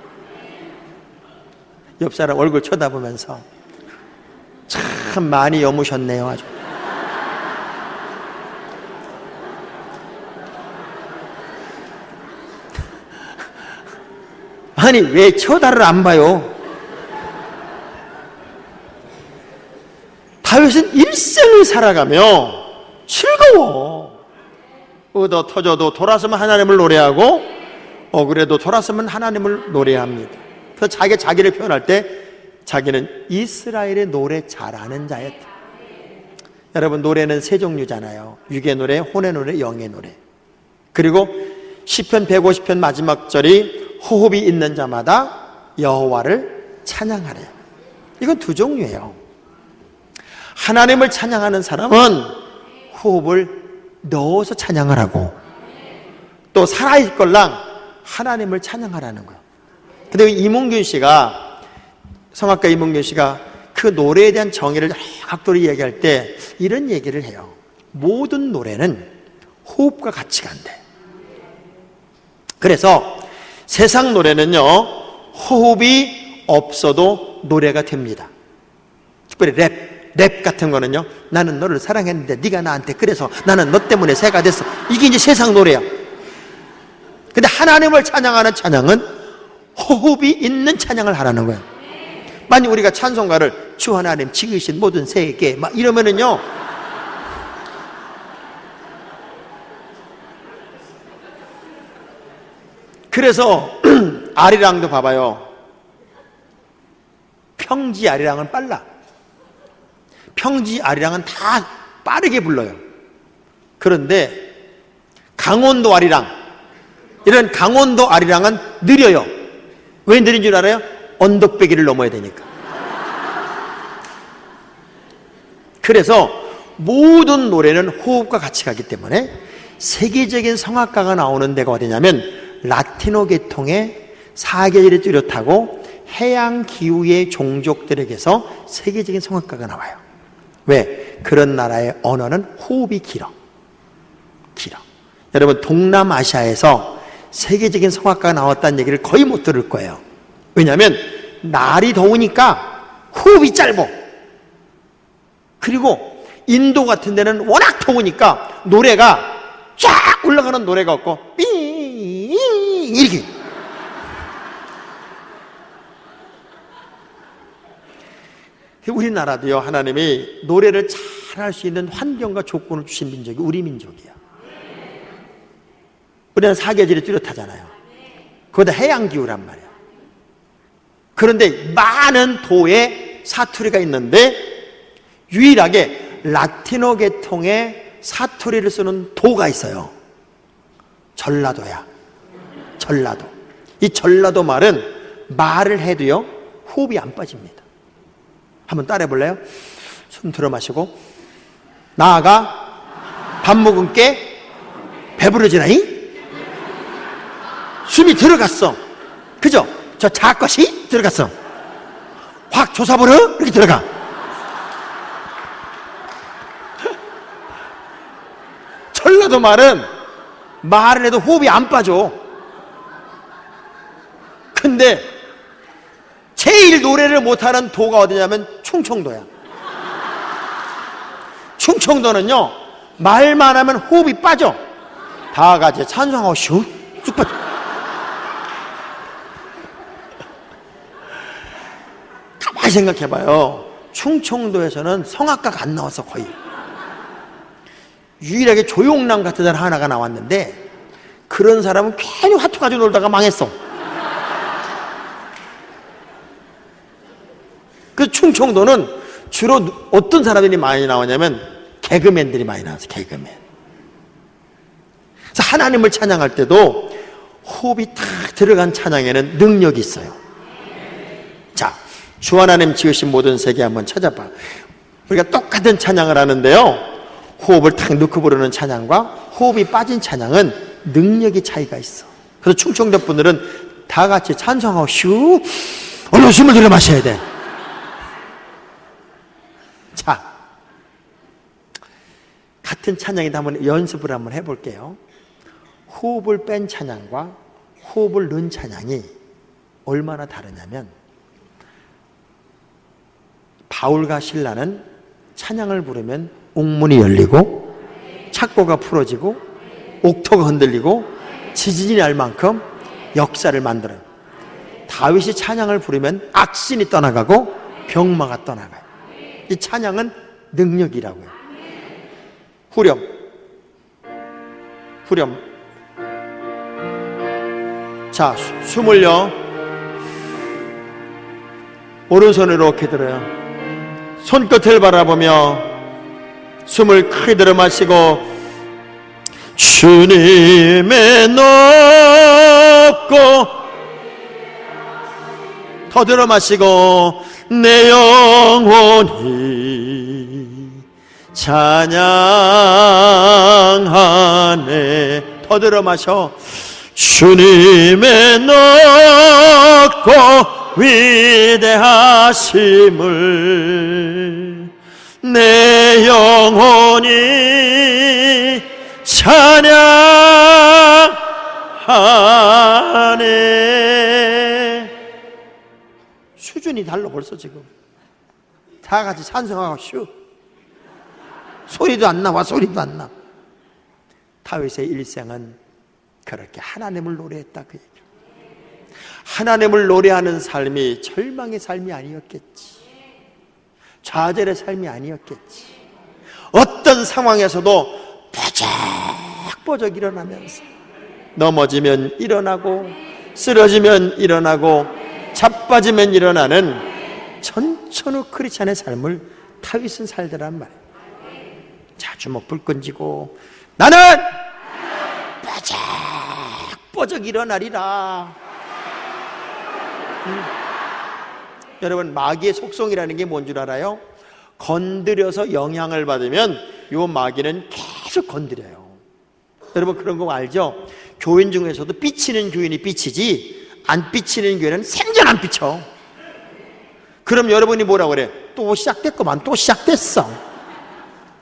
B: 옆 사람 얼굴 쳐다보면서 참 많이 여무셨네요. 아주. 아니 왜 쳐다를 안 봐요? 다윗은 일생을 살아가며 즐거워. 얻어 터져도 돌아서면 하나님을 노래하고 억울해도 돌아서면 하나님을 노래합니다. 그래서 자기를 표현할 때 자기는 이스라엘의 노래 잘하는 자였다. 여러분, 노래는 세 종류잖아요. 육의 노래, 혼의 노래, 영의 노래. 그리고 시편 150편 마지막 절이 호흡이 있는 자마다 여호와를 찬양하래. 이건 두 종류예요. 하나님을 찬양하는 사람은 호흡을 넣어서 찬양을 하고 또 살아있걸랑 하나님을 찬양하라는 거예요. 근데 이문균 씨가, 성악가 이문균 씨가 그 노래에 대한 정의를 각도로 이야기할 때 이런 얘기를 해요. 모든 노래는 호흡과 같이 간대. 그래서 세상 노래는요, 호흡이 없어도 노래가 됩니다. 특별히 랩 같은 거는요, 나는 너를 사랑했는데 네가 나한테 그래서 나는 너 때문에 새가 됐어. 이게 이제 세상 노래야. 근데 하나님을 찬양하는 찬양은 호흡이 있는 찬양을 하라는 거예요. 만약 우리가 찬송가를 주 하나님 지으신 모든 세계 막 이러면은요, 그래서 아리랑도 봐봐요. 평지 아리랑은 빨라. 평지 아리랑은 다 빠르게 불러요. 그런데 강원도 아리랑, 이런 강원도 아리랑은 느려요. 왜 느린 줄 알아요? 언덕배기를 넘어야 되니까. 그래서 모든 노래는 호흡과 같이 가기 때문에 세계적인 성악가가 나오는 데가 어디냐면 라티노 계통의 사계절이 뚜렷하고 해양 기후의 종족들에게서 세계적인 성악가가 나와요. 왜? 그런 나라의 언어는 호흡이 길어. 여러분, 동남아시아에서 세계적인 성악가가 나왔다는 얘기를 거의 못 들을 거예요. 왜냐하면 날이 더우니까 호흡이 짧어. 그리고 인도 같은 데는 워낙 더우니까 노래가 쫙 올라가는 노래가 없고 삐 이렇게. 우리나라도요, 하나님이 노래를 잘할 수 있는 환경과 조건을 주신 민족이 우리 민족이야. 우리는 사계절이 뚜렷하잖아요. 그거다 해양기후란 말이야. 그런데 많은 도에 사투리가 있는데 유일하게 라티노 계통의 사투리를 쓰는 도가 있어요. 전라도야. 전라도. 이 전라도 말은 말을 해도요, 호흡이 안 빠집니다. 한번 따라해 볼래요? 숨 들어 마시고, 나아가 밥 먹은 게 배부러지나이? 숨이 들어갔어. 그죠? 저 자것이 들어갔어. 확 조사버려? 이렇게 들어가. 전라도 말은 말을 해도 호흡이 안 빠져. 근데 제일 노래를 못하는 도가 어디냐면 충청도야. 충청도는요, 말만 하면 호흡이 빠져. 다 같이 찬송하고 슉 빠져. 가만히 생각해봐요. 충청도에서는 성악가가 안 나왔어. 거의. 유일하게 조용남 같은 사람 하나가 나왔는데 그런 사람은 괜히 화투 가지고 놀다가 망했어. 그 충청도는 주로 어떤 사람들이 많이 나오냐면 개그맨들이 많이 나왔어. 개그맨. 그래서 하나님을 찬양할 때도 호흡이 탁 들어간 찬양에는 능력이 있어요. 자, 주 하나님 지으신 모든 세계 한번 찾아봐. 우리가 똑같은 찬양을 하는데요, 호흡을 탁 넣고 부르는 찬양과 호흡이 빠진 찬양은 능력의 차이가 있어. 그래서 충청도 분들은 다 같이 찬송하고 슈 얼른 숨을 들여 마셔야 돼. 자, 같은 찬양인데 한번 연습을 한번 해볼게요. 호흡을 뺀 찬양과 호흡을 넣은 찬양이 얼마나 다르냐면, 바울과 신라는 찬양을 부르면 옥문이 열리고 착고가 풀어지고 옥토가 흔들리고 지진이 날 만큼 역사를 만들어요. 다윗이 찬양을 부르면 악신이 떠나가고 병마가 떠나가요. 이 찬양은 능력이라고요. 후렴. 자, 숨을요, 오른손으로 이렇게 들어요. 손끝을 바라보며 숨을 크게 들어 마시고, 주님의 높고, 더 들어 마시고, 내 영혼이 찬양하네. 더 들어 마셔. 주님의 높고 위대하심을 내 영혼이 찬양하네. 수준이 달라 벌써. 지금 다 같이 찬송하고 슈, 소리도 안 나와. 소리도 안 나. 다윗의 일생은 그렇게 하나님을 노래했다, 그 얘기죠. 하나님을 노래하는 삶이 절망의 삶이 아니었겠지, 좌절의 삶이 아니었겠지. 어떤 상황에서도 뻐적뻐적 일어나면서 넘어지면 일어나고 쓰러지면 일어나고 자빠지면 일어나는 전천후 크리스찬의 삶을 다윗은 살더란 말이에요. 자, 주먹 불 끈지고 나는 뻐적 일어나리라. 여러분, 마귀의 속성이라는 게 뭔 줄 알아요? 건드려서 영향을 받으면 요 마귀는 계속 건드려요. 여러분, 그런 거 알죠? 교인 중에서도 삐치는 교인이 삐치지 안 삐치는 교인은 생전 안 삐쳐. 그럼 여러분이 뭐라고 그래? 또 시작됐구만. 또 시작됐어.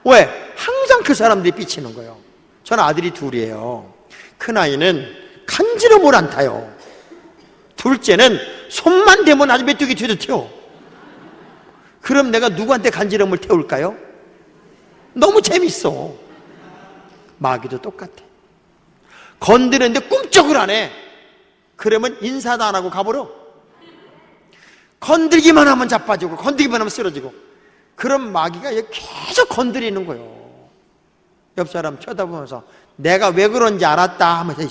B: 왜? 항상 그 사람들이 삐치는 거예요. 저는 아들이 둘이에요. 큰아이는 간지럼을 안 타요. 둘째는 손만 대면 아주 메뚜기 뒤도 튀어. 그럼 내가 누구한테 간지럼을 태울까요? 너무 재밌어. 마귀도 똑같아. 건드렸는데 꿈쩍을 안 해. 그러면 인사도 안 하고 가버려. 건들기만 하면 자빠지고 건들기만 하면 쓰러지고. 그럼 마귀가 계속 건드리는 거예요. 옆 사람 쳐다보면서 내가 왜 그런지 알았다 하면서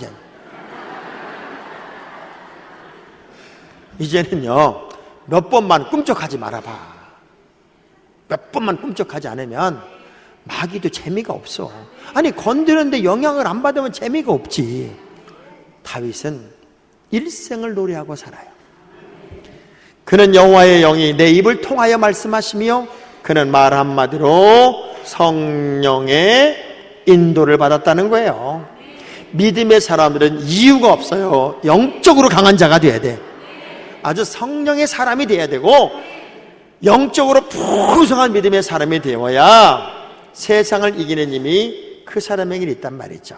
B: 이제는요, 몇 번만 꿈쩍하지 말아봐. 몇 번만 꿈쩍하지 않으면 마귀도 재미가 없어. 아니, 건드렸는데 영향을 안 받으면 재미가 없지. 다윗은 일생을 노래하고 살아요. 그는 여호와의 영이 내 입을 통하여 말씀하시며 그는 말 한마디로 성령의 인도를 받았다는 거예요. 믿음의 사람들은 이유가 없어요. 영적으로 강한 자가 돼야 돼. 아주 성령의 사람이 돼야 되고 영적으로 풍성한 믿음의 사람이 되어야 세상을 이기는 힘이 그 사람에게 있단 말이죠.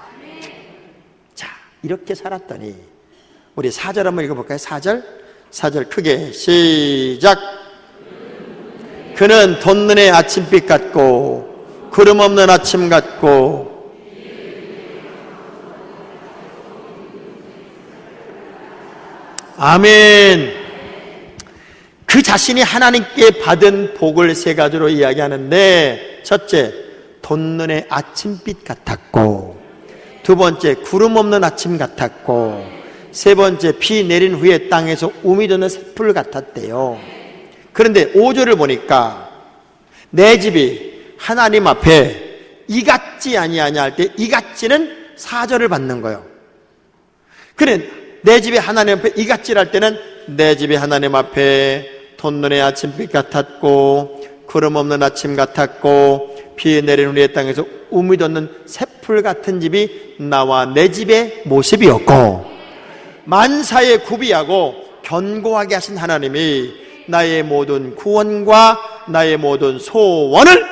B: 자, 이렇게 살았더니 우리 4절 한번 읽어볼까요? 4절 크게 시작. 그는 돋는 아침빛 같고 구름 없는 아침 같고 아멘. 그 자신이 하나님께 받은 복을 세 가지로 이야기하는데, 첫째, 돋는 아침빛 같았고, 두 번째, 구름 없는 아침 같았고, 세 번째, 비 내린 후에 땅에서 우미 돋는 새풀 같았대요. 그런데 5절을 보니까 내 집이 하나님 앞에 이 같지 아니하냐 할 때 이 같지는 사절을 받는 거예요. 그래, 내 집에 하나님 앞에 이갓질할 때는 내 집에 하나님 앞에 돋눈의 아침빛 같았고 구름 없는 아침 같았고 비 내리는 우리의 땅에서 우미 돋는 새풀 같은 집이 나와 내 집의 모습이었고, 만사에 구비하고 견고하게 하신 하나님이 나의 모든 구원과 나의 모든 소원을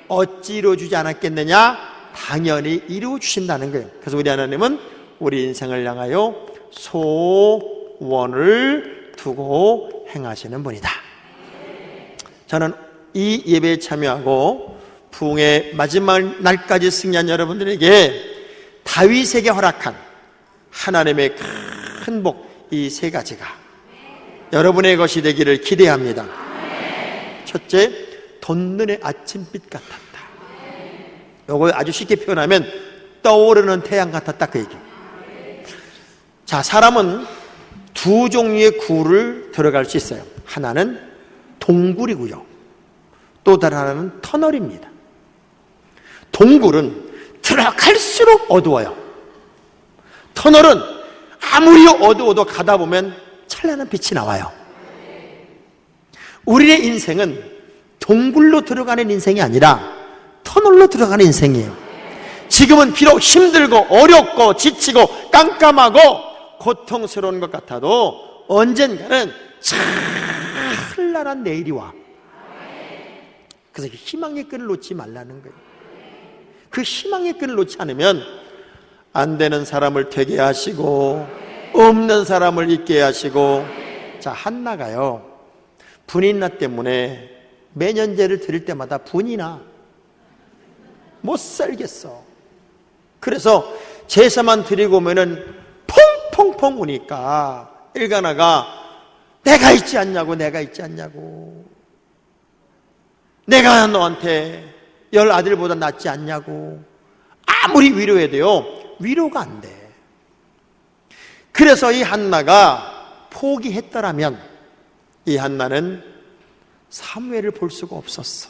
B: 어찌 이루어주지 않았겠느냐? 당연히 이루어주신다는 거예요. 그래서 우리 하나님은 우리 인생을 향하여 소원을 두고 행하시는 분이다. 저는 이 예배에 참여하고 부흥의 마지막 날까지 승리한 여러분들에게 다윗에게 허락한 하나님의 큰 복, 이 세 가지가 여러분의 것이 되기를 기대합니다. 첫째, 돋눈의 아침빛 같았다. 요거 아주 쉽게 표현하면 떠오르는 태양 같았다, 그 얘기. 자, 사람은 두 종류의 굴을 들어갈 수 있어요. 하나는 동굴이고요, 또 다른 하나는 터널입니다. 동굴은 들어갈수록 어두워요. 터널은 아무리 어두워도 가다 보면 찬란한 빛이 나와요. 우리의 인생은 동굴로 들어가는 인생이 아니라 터널로 들어가는 인생이에요. 지금은 비록 힘들고 어렵고 지치고 깜깜하고 고통스러운 것 같아도 언젠가는 찬란한 내일이 와. 그래서 희망의 끈을 놓지 말라는 거예요. 그 희망의 끈을 놓지 않으면 안 되는 사람을 되게 하시고 없는 사람을 있게 하시고. 자, 한나가요, 분인나 때문에 매년제를 드릴 때마다 분이 나. 못 살겠어. 그래서 제사만 드리고 오면은 펑펑펑 우니까 일가나가 내가 있지 않냐고, 내가 있지 않냐고, 내가 너한테 10 아들보다 낫지 않냐고. 아무리 위로해도요, 위로가 안 돼. 그래서 이 한나가 포기했더라면 이 한나는 사무엘을 볼 수가 없었어.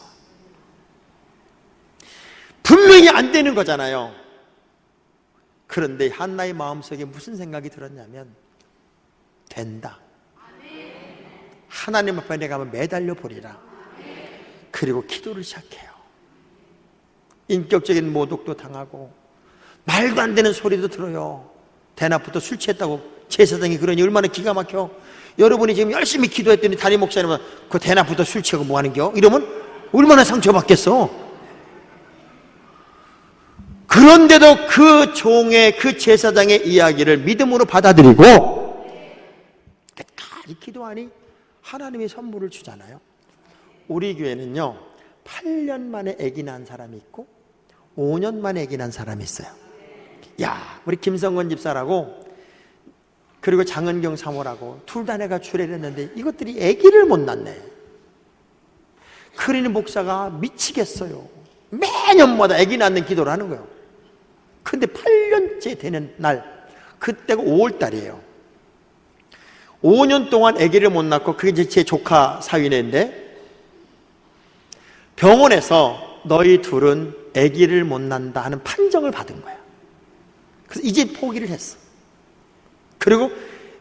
B: 분명히 안 되는 거잖아요. 그런데 한나의 마음속에 무슨 생각이 들었냐면, 된다. 하나님 앞에 내가 한번 매달려 보리라. 그리고 기도를 시작해요. 인격적인 모독도 당하고 말도 안 되는 소리도 들어요. 대낮부터 술 취했다고 제사장이 그러니 얼마나 기가 막혀. 여러분이 지금 열심히 기도했더니 담임 목사님은 그 대낮부터 술 취하고 뭐 하는겨? 이러면 얼마나 상처받겠어. 그런데도 그 종의, 그 제사장의 이야기를 믿음으로 받아들이고 끝까지 기도하니 하나님이 선물을 주잖아요. 우리 교회는요, 8년 만에 아기 낳은 사람이 있고 5년 만에 아기 낳은 사람이 있어요. 야, 우리 김성건 집사라고 그리고 장은경 사모라고 둘 다 내가 출애를 했는데 이것들이 아기를 못 낳네. 그러니 목사가 미치겠어요. 매년마다 아기 낳는 기도를 하는 거예요. 근데 8년째 되는 날, 그때가 5월 달이에요. 5년 동안 아기를 못 낳고, 그게 이제 제 조카 사위네인데, 병원에서 너희 둘은 아기를 못 낳는다 하는 판정을 받은 거야. 그래서 이제 포기를 했어. 그리고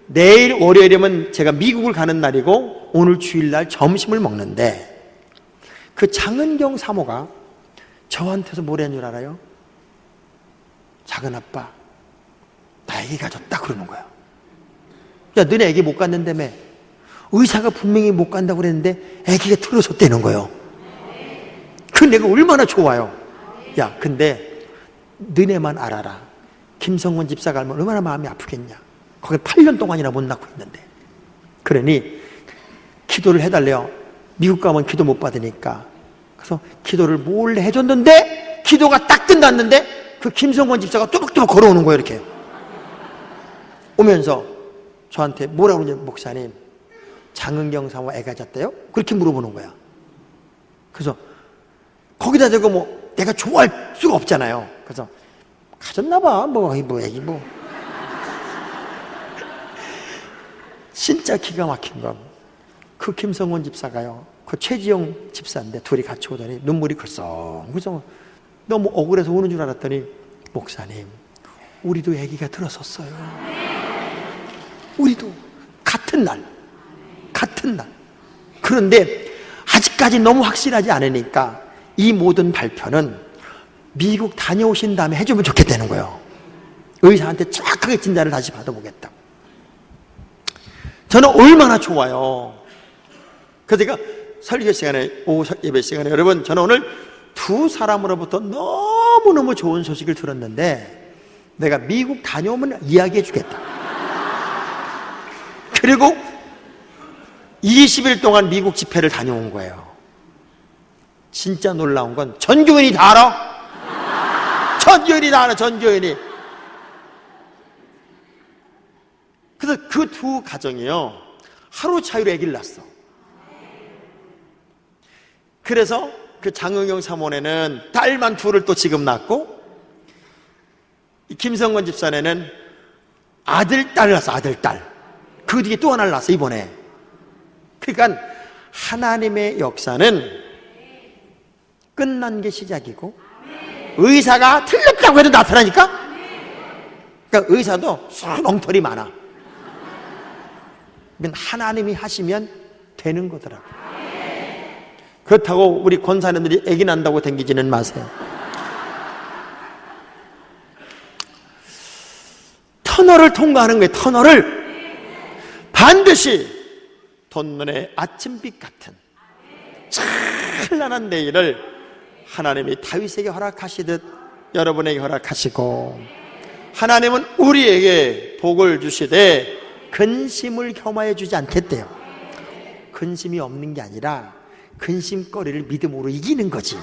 B: 내일 월요일이면 제가 미국을 가는 날이고 오늘 주일날 점심을 먹는데, 그 장은경 사모가 저한테서 뭐라는 줄 알아요? 작은 아빠, 나 아기 가졌다 그러는 거야. 야, 너네 아기 못 갔는다며. 의사가 분명히 못 간다고 그랬는데 아기가 틀어졌다는 거예요. 그 내가 얼마나 좋아요. 야, 근데 너네만 알아라. 김성원 집사가 알면 얼마나 마음이 아프겠냐. 거기 8년 동안이나 못 낳고 있는데. 그러니 기도를 해달래요. 미국 가면 기도 못 받으니까. 그래서 기도를 몰래 해줬는데 기도가 딱 끝났는데 그 김성원 집사가 뚜벅뚜벅 걸어오는 거예요. 이렇게 오면서 저한테 뭐라고 그러냐, 목사님 장은경 사모 애 가졌대요? 그렇게 물어보는 거야. 그래서 거기다 대고 뭐 내가 좋아할 수가 없잖아요. 그래서 가졌나 봐. 뭐 애기 뭐. 진짜 기가 막힌 건 그 김성원 집사가요, 그 최지영 집사인데 둘이 같이 오더니 눈물이 글썽글썽 너무 억울해서 우는 줄 알았더니, 목사님 우리도 아기가 들었었어요. 우리도 같은 날. 그런데 아직까지 너무 확실하지 않으니까 이 모든 발표는 미국 다녀오신 다음에 해주면 좋겠다는 거예요. 의사한테 정확하게 진단을 다시 받아보겠다. 저는 얼마나 좋아요. 그래서 제가 설교 시간에, 오후 예배 시간에, 여러분, 저는 오늘 두 사람으로부터 너무너무 좋은 소식을 들었는데 내가 미국 다녀오면 이야기해 주겠다. 그리고 20일 동안 미국 집회를 다녀온 거예요. 진짜 놀라운 건 전교인이 다 알아. 전교인이. 그래서 그 두 가정이요, 하루 차이로 아기를 낳았어. 그래서 그 장흥영 사모네는 딸만 둘을 또 지금 낳고, 김성건 집사네는 아들, 딸을 낳았어. 아들, 딸. 그 뒤에 또 하나를 낳았어, 이번에. 그러니까 하나님의 역사는 끝난 게 시작이고, 의사가 틀렸다고 해도 나타나니까. 그러니까 의사도 엉터리 많아. 하나님이 하시면 되는 거더라고요. 그렇다고 우리 권사님들이 아기 난다고 댕기지는 마세요. 터널을 통과하는 거예요. 터널을. 반드시 돋눈의 아침빛 같은 찬란한 내일을 하나님이 다윗에게 허락하시듯 여러분에게 허락하시고, 하나님은 우리에게 복을 주시되 근심을 겸하여 주지 않겠대요. 근심이 없는 게 아니라 근심거리를 믿음으로 이기는 거지.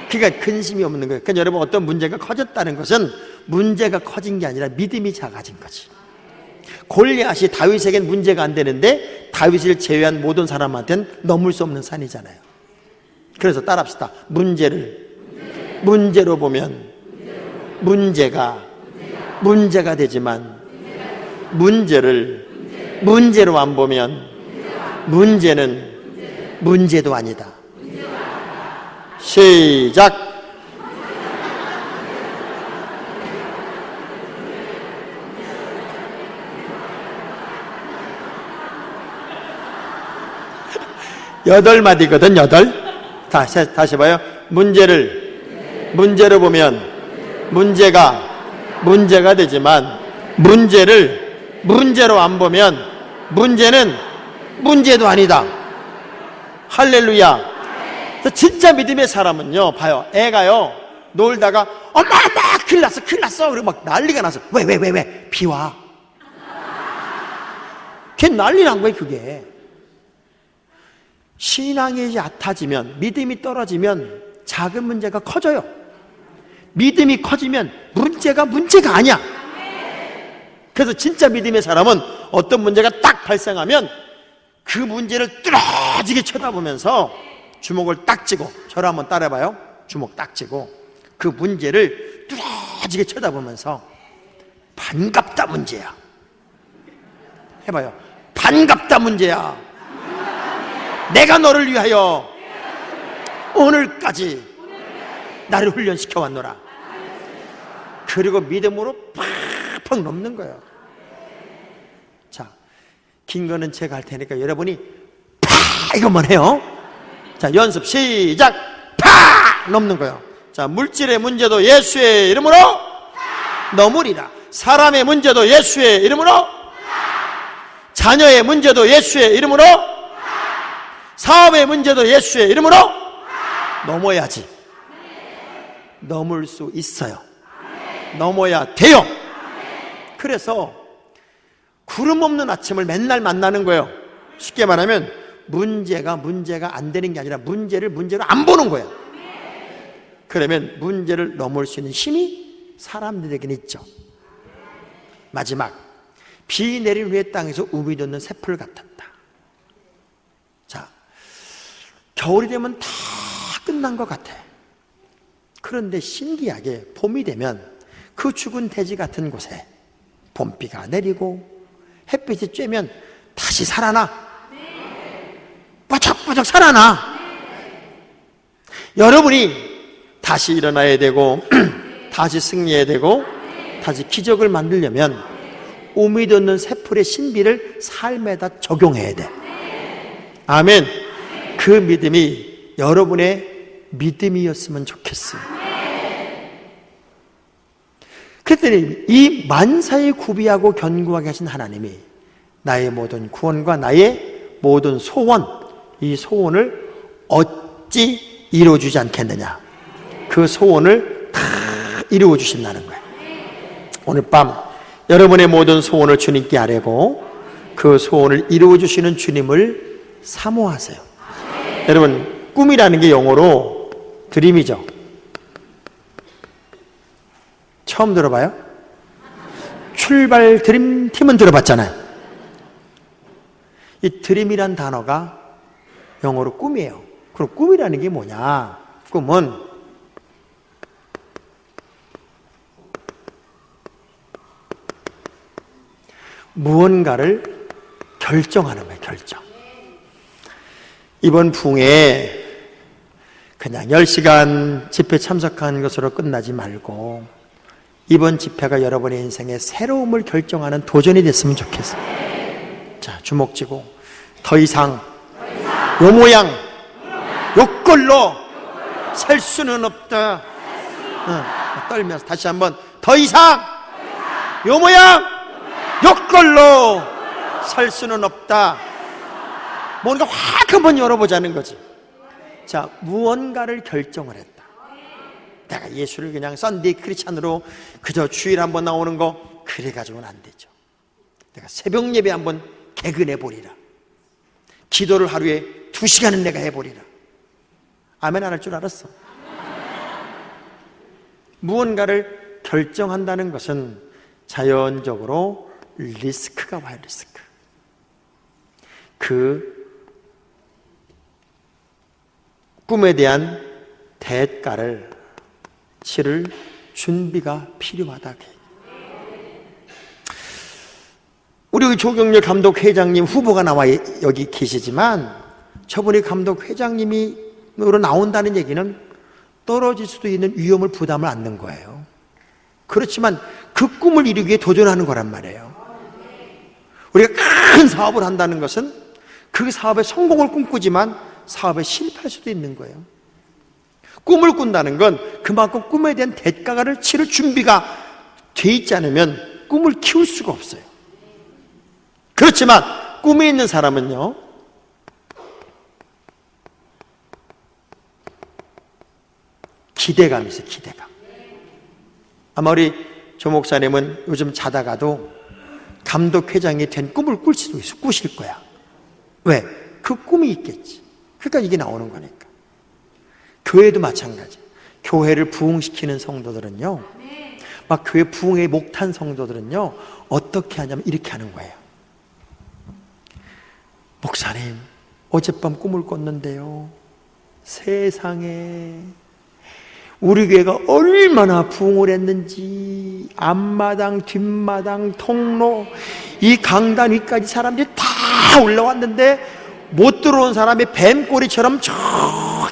B: 그러니까 근심이 없는 거예요. 그러니까 여러분, 어떤 문제가 커졌다는 것은 문제가 커진 게 아니라 믿음이 작아진 거지. 골리앗이 다윗에겐 문제가 안 되는데 다윗을 제외한 모든 사람한테는 넘을 수 없는 산이잖아요. 그래서 따라합시다. 문제로 보면 문제가 되지만 문제를 문제로 안 보면 문제는 문제도 아니다. 시작. 여덟 마디거든, 여덟. 다시 봐요. 문제로 보면 문제가 되지만 문제를 문제로 안 보면 문제는 문제도 아니다. 할렐루야. 진짜 믿음의 사람은요, 봐요. 애가요, 놀다가 엄마 큰일 났어 그리고 막 난리가 났어. 왜 비 와. 걔 난리 난 거예요. 그게 신앙이 얕아지면, 믿음이 떨어지면 작은 문제가 커져요. 믿음이 커지면 문제가 아니야. 그래서 진짜 믿음의 사람은 어떤 문제가 딱 발생하면 그 문제를 뚫어지게 쳐다보면서 주먹을 딱 쥐고, 저를 한번 따라해봐요. 주먹 딱 쥐고 그 문제를 뚫어지게 쳐다보면서 반갑다 문제야. 해봐요. 반갑다 문제야. 내가 너를 위하여 오늘까지 나를 훈련시켜 왔노라. 그리고 믿음으로 팍팍 넘는 거예요. 자, 긴 거는 제가 할 테니까 여러분이 팍 이것만 해요. 자, 연습 시작. 팍 넘는 거예요. 자, 물질의 문제도 예수의 이름으로 넘으리라. 사람의 문제도 예수의 이름으로, 자녀의 문제도 예수의 이름으로, 사업의 문제도 예수의 이름으로 넘어야지. 넘을 수 있어요. 넘어야 돼요. 그래서 구름 없는 아침을 맨날 만나는 거예요. 쉽게 말하면 문제가 안 되는 게 아니라 문제를 문제로 안 보는 거예요. 그러면 문제를 넘을 수 있는 힘이 사람들에게는 있죠. 마지막, 비 내린 후에 땅에서 우미 돋는 새풀 같았다. 자, 겨울이 되면 다 끝난 것 같아. 그런데 신기하게 봄이 되면 그 죽은 돼지 같은 곳에 봄비가 내리고 햇빛이 쬐면 다시 살아나. 뽀짝뽀짝 살아나. 여러분이 다시 일어나야 되고 다시 승리해야 되고 다시 기적을 만들려면 우미 돋는 새풀의 신비를 삶에다 적용해야 돼. 아멘. 그 믿음이 여러분의 믿음이었으면 좋겠어요. 그랬더니 이 만사에 구비하고 견고하게 하신 하나님이 나의 모든 구원과 나의 모든 소원, 이 소원을 어찌 이루어주지 않겠느냐. 그 소원을 다 이루어주신다는 거예요. 오늘 밤 여러분의 모든 소원을 주님께 아뢰고 그 소원을 이루어주시는 주님을 사모하세요. 여러분, 꿈이라는 게 영어로 드림이죠. 처음 들어봐요? 출발 드림팀은 들어봤잖아요. 이 드림이란 단어가 영어로 꿈이에요. 그럼 꿈이라는 게 뭐냐? 꿈은 무언가를 결정하는 거예요. 결정. 이번 부흥에 그냥 10시간 집회 참석한 것으로 끝나지 말고 이번 집회가 여러분의 인생의 새로움을 결정하는 도전이 됐으면 좋겠어요. 자, 주먹 쥐고 더 이상 요 모양 요 꼴로 살 수는 없다. 떨면서 다시 한번 더 이상 요 모양 요 꼴로 살 수는 없다. 뭔가 확 한번 열어보자는 거지. 자, 무언가를 결정을 했다. 내가 예수를 그냥 썬데이 크리스찬으로 그저 주일 한번 나오는 거 그래가지고는 안 되죠. 내가 새벽 예배 한번 개근해 보리라. 기도를 하루에 2시간은 내가 해보리라. 아멘 안 할 줄 알았어. 무언가를 결정한다는 것은 자연적으로 리스크가 와요. 리스크. 그 꿈에 대한 대가를 치를 준비가 필요하다. 우리 조경렬 감독 회장님 후보가 나와 여기 계시지만 저분이 감독 회장님으로 나온다는 얘기는 떨어질 수도 있는 위험을 부담을 안는 거예요. 그렇지만 그 꿈을 이루기 위해 도전하는 거란 말이에요. 우리가 큰 사업을 한다는 것은 그 사업의 성공을 꿈꾸지만 사업에 실패할 수도 있는 거예요. 꿈을 꾼다는 건 그만큼 꿈에 대한 대가를 치를 준비가 돼 있지 않으면 꿈을 키울 수가 없어요. 그렇지만 꿈이 있는 사람은요, 기대감이 있어요. 기대감. 아마 우리 조 목사님은 요즘 자다가도 감독회장이 된 꿈을 꿀 수도 있어. 꾸실 거야. 왜? 그 꿈이 있겠지. 그러니까 이게 나오는 거니까. 교회도 마찬가지. 교회를 부흥시키는 성도들은요, 막 교회 부흥의 목탄 성도들은요, 어떻게 하냐면 이렇게 하는 거예요. 목사님, 어젯밤 꿈을 꿨는데요, 세상에 우리 교회가 얼마나 부흥을 했는지 앞마당, 뒷마당, 통로, 이 강단 위까지 사람들이 다 올라왔는데 못 들어온 사람이 뱀꼬리처럼 저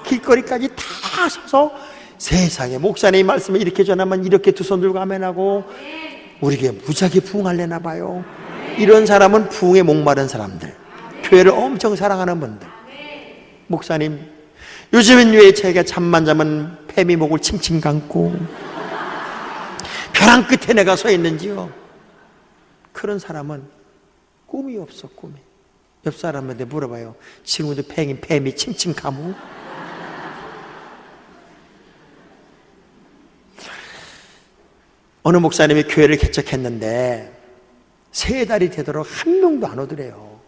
B: 길거리까지 다 서서 세상에 목사님 말씀을 이렇게 전하면 이렇게 두 손 들고 아멘하고 우리 교회 무지하게 부흥하려나 봐요. 이런 사람은 부흥에 목마른 사람들, 교회를 엄청 사랑하는 분들. 목사님, 요즘엔 왜 제가 잠만 자면 뱀이 목을 칭칭 감고 벼랑 끝에 내가 서 있는지요? 그런 사람은 꿈이 없어. 꿈이. 옆 사람한테 물어봐요. 지금도 뱀이 칭칭 감고? 어느 목사님이 교회를 개척했는데 3달이 되도록 한 명도 안 오더래요.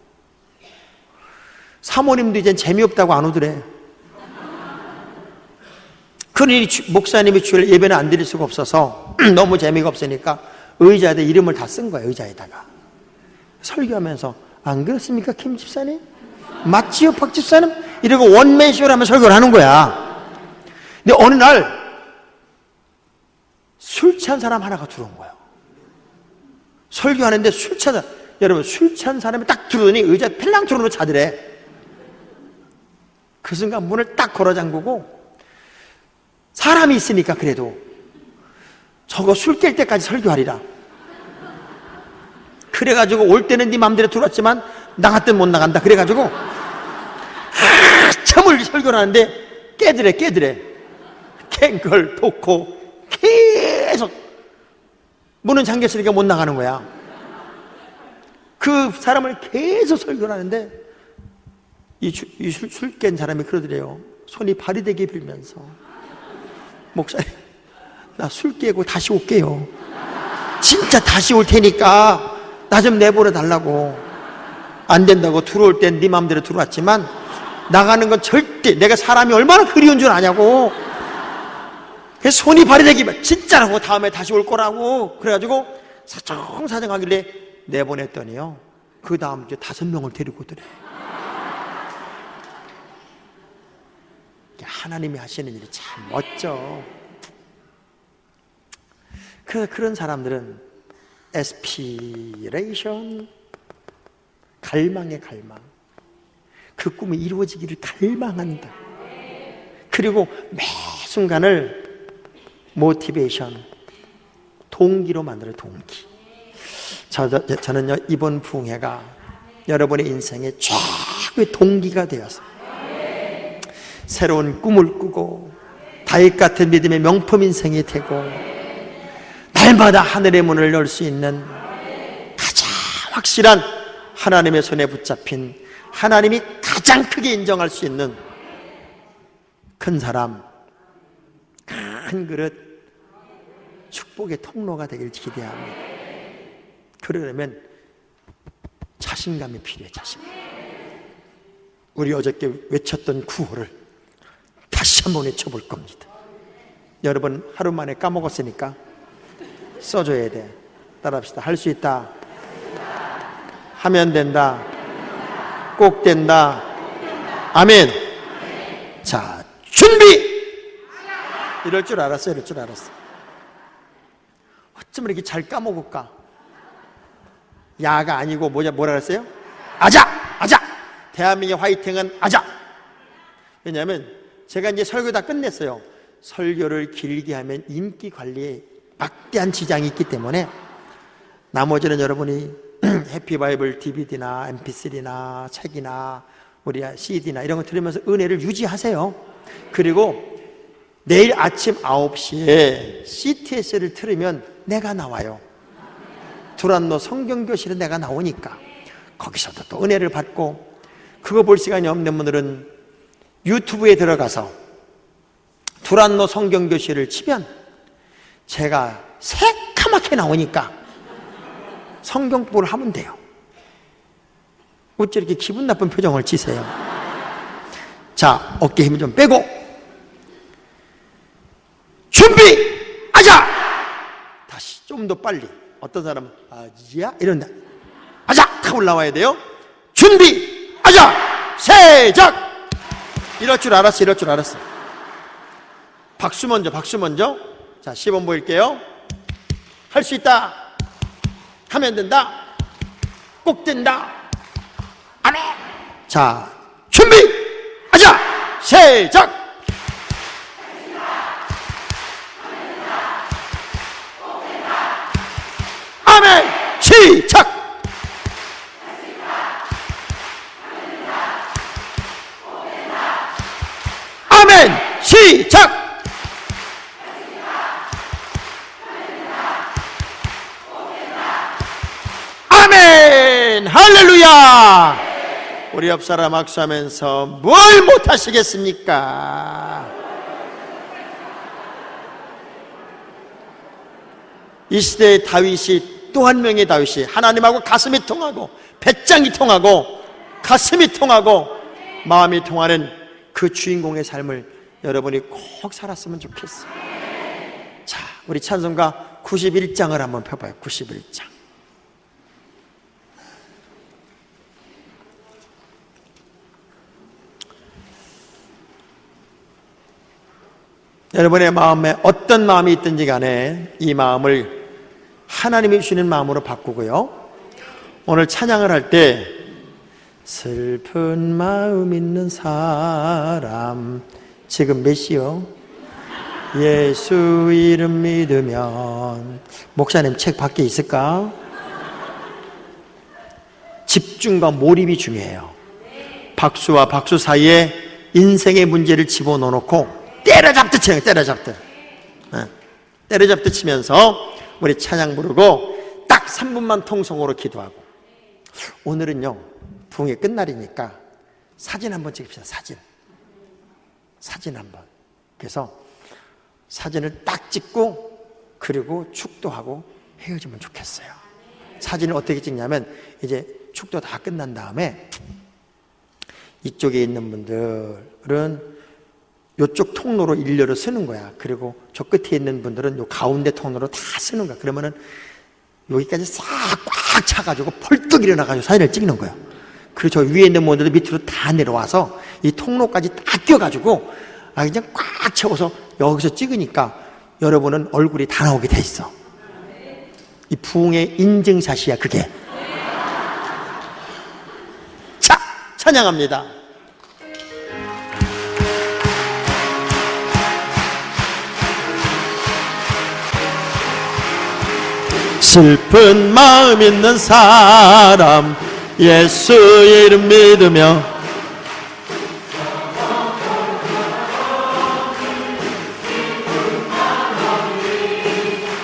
B: 사모님도 이젠 재미없다고 안 오더래. 그러니 목사님이 주일 예배는 안 드릴 수가 없어서 너무 재미가 없으니까 의자에다 이름을 다 쓴 거예요. 의자에다가 설교하면서, 안 그렇습니까 김 집사님? 맞지요 박 집사님? 이러고 원맨쇼를 하면 설교를 하는 거야. 근데 어느 날 술 취한 사람 하나가 들어온 거예요. 설교하는데 술 취한 사람, 여러분 술 취한 사람이 딱 들어오더니 의자에 펠랑 틀어놓고 자더래. 그 순간 문을 딱 걸어 잠그고, 사람이 있으니까 그래도 저거 술 깰 때까지 설교하리라. 그래가지고 올 때는 네 맘대로 들어왔지만 나갈 땐 못 나간다. 그래가지고 한참을 설교를 하는데 깨드래. 캥걸 돋고 계속 문은 잠겼으니까 못 나가는 거야. 그 사람을 계속 설교를 하는데 술 깬 사람이 그러더래요. 손이 발이 되게 빌면서, 목사님, 나 술 깨고 다시 올게요. 진짜 다시 올 테니까 나 좀 내보내 달라고. 안 된다고. 들어올 땐 네 맘대로 들어왔지만 나가는 건 절대, 내가 사람이 얼마나 그리운 줄 아냐고. 그래서 손이 발이 되기만, 진짜라고, 다음에 다시 올 거라고. 그래가지고 사정사정하길래 내보냈더니요, 그 다음 주에 5명을 데리고 오더래. 하나님이 하시는 일이 참 멋져. 그런 사람들은 에스피레이션, 갈망의 갈망, 그 꿈이 이루어지기를 갈망한다. 그리고 매 순간을 모티베이션, 동기로 만들어. 동기. 저는요, 이번 부흥회가 여러분의 인생의 최고의 동기가 되어서 새로운 꿈을 꾸고 다윗 같은 믿음의 명품 인생이 되고 날마다 하늘의 문을 열 수 있는 가장 확실한 하나님의 손에 붙잡힌, 하나님이 가장 크게 인정할 수 있는 큰 사람, 큰 그릇, 축복의 통로가 되길 기대합니다. 그러려면 자신감이 필요해. 자신감. 우리 어저께 외쳤던 구호를 다시 한번 외쳐볼 겁니다. 여러분, 하루 만에 까먹었으니까 써줘야 돼. 따라합시다. 할 수 있다. 하면 된다. 꼭 된다. 아멘. 자, 준비! 이럴 줄 알았어. 어쩜 이렇게 잘 까먹을까? 야가 아니고 뭐라 그랬어요? 아자! 대한민국의 화이팅은 아자! 왜냐하면 제가 이제 설교 다 끝냈어요. 설교를 길게 하면 인기 관리에 막대한 지장이 있기 때문에 나머지는 여러분이 해피바이블 DVD나 MP3나 책이나 우리 CD나 이런 거 들으면서 은혜를 유지하세요. 그리고 내일 아침 9시에 CTS를 틀으면 내가 나와요. 두란노 성경교실에 내가 나오니까 거기서도 또 은혜를 받고, 그거 볼 시간이 없는 분들은 유튜브에 들어가서 두란노 성경교실을 치면 제가 새까맣게 나오니까 성경 공부를 하면 돼요. 어째 이렇게 기분 나쁜 표정을 지세요? 자, 어깨 힘 좀 빼고 준비하자! 다시 좀 더 빨리. 어떤 사람은 아지야 이런다. 아자! 탁 올라와야 돼요. 준비하자! 시작! 이럴 줄 알았어. 박수 먼저. 자, 시범 보일게요. 할 수 있다. 하면 된다. 꼭 된다. 아멘. 자, 준비하자! 시작! 아멘! 시작! 아멘! 시작! 아멘! 할렐루야! 우리 옆 사람 악수하면서 뭘 못하시겠습니까? 이 시대의 다윗이, 또 한 명의 다윗이 하나님하고 가슴이 통하고 배짱이 통하고 가슴이 통하고 마음이 통하는 그 주인공의 삶을 여러분이 꼭 살았으면 좋겠어요. 자, 우리 찬송가 91장을 한번 펴봐요. 91장. 여러분의 마음에 어떤 마음이 있든지 간에 이 마음을 하나님이 주시는 마음으로 바꾸고요, 오늘 찬양을 할 때 슬픈 마음 있는 사람, 지금 몇 시요? 예수 이름 믿으면. 목사님 책 밖에 있을까? 집중과 몰입이 중요해요. 박수와 박수 사이에 인생의 문제를 집어넣어놓고 때려잡듯 쳐요. 때려잡듯. 때려잡듯 치면서 우리 찬양 부르고 딱 3분만 통성으로 기도하고. 오늘은요 부흥회 끝날이니까 사진 한번 찍읍시다. 사진 한번. 그래서 사진을 딱 찍고 그리고 축도하고 헤어지면 좋겠어요. 사진을 어떻게 찍냐면 이제 축도 다 끝난 다음에 이쪽에 있는 분들은 이쪽 통로로 일렬로 쓰는 거야. 그리고 저 끝에 있는 분들은 요 가운데 통로로 다 쓰는 거야. 그러면은 여기까지 싹 꽉 차가지고 펄떡 일어나가지고 사진을 찍는 거야. 그리고 저 위에 있는 분들도 밑으로 다 내려와서 이 통로까지 딱 껴가지고 그냥 꽉 채워서 여기서 찍으니까 여러분은 얼굴이 다 나오게 돼 있어. 이 부흥의 인증샷이야 그게. 자, 찬양합니다. 슬픈 마음 있는 사람 예수 이름 믿으며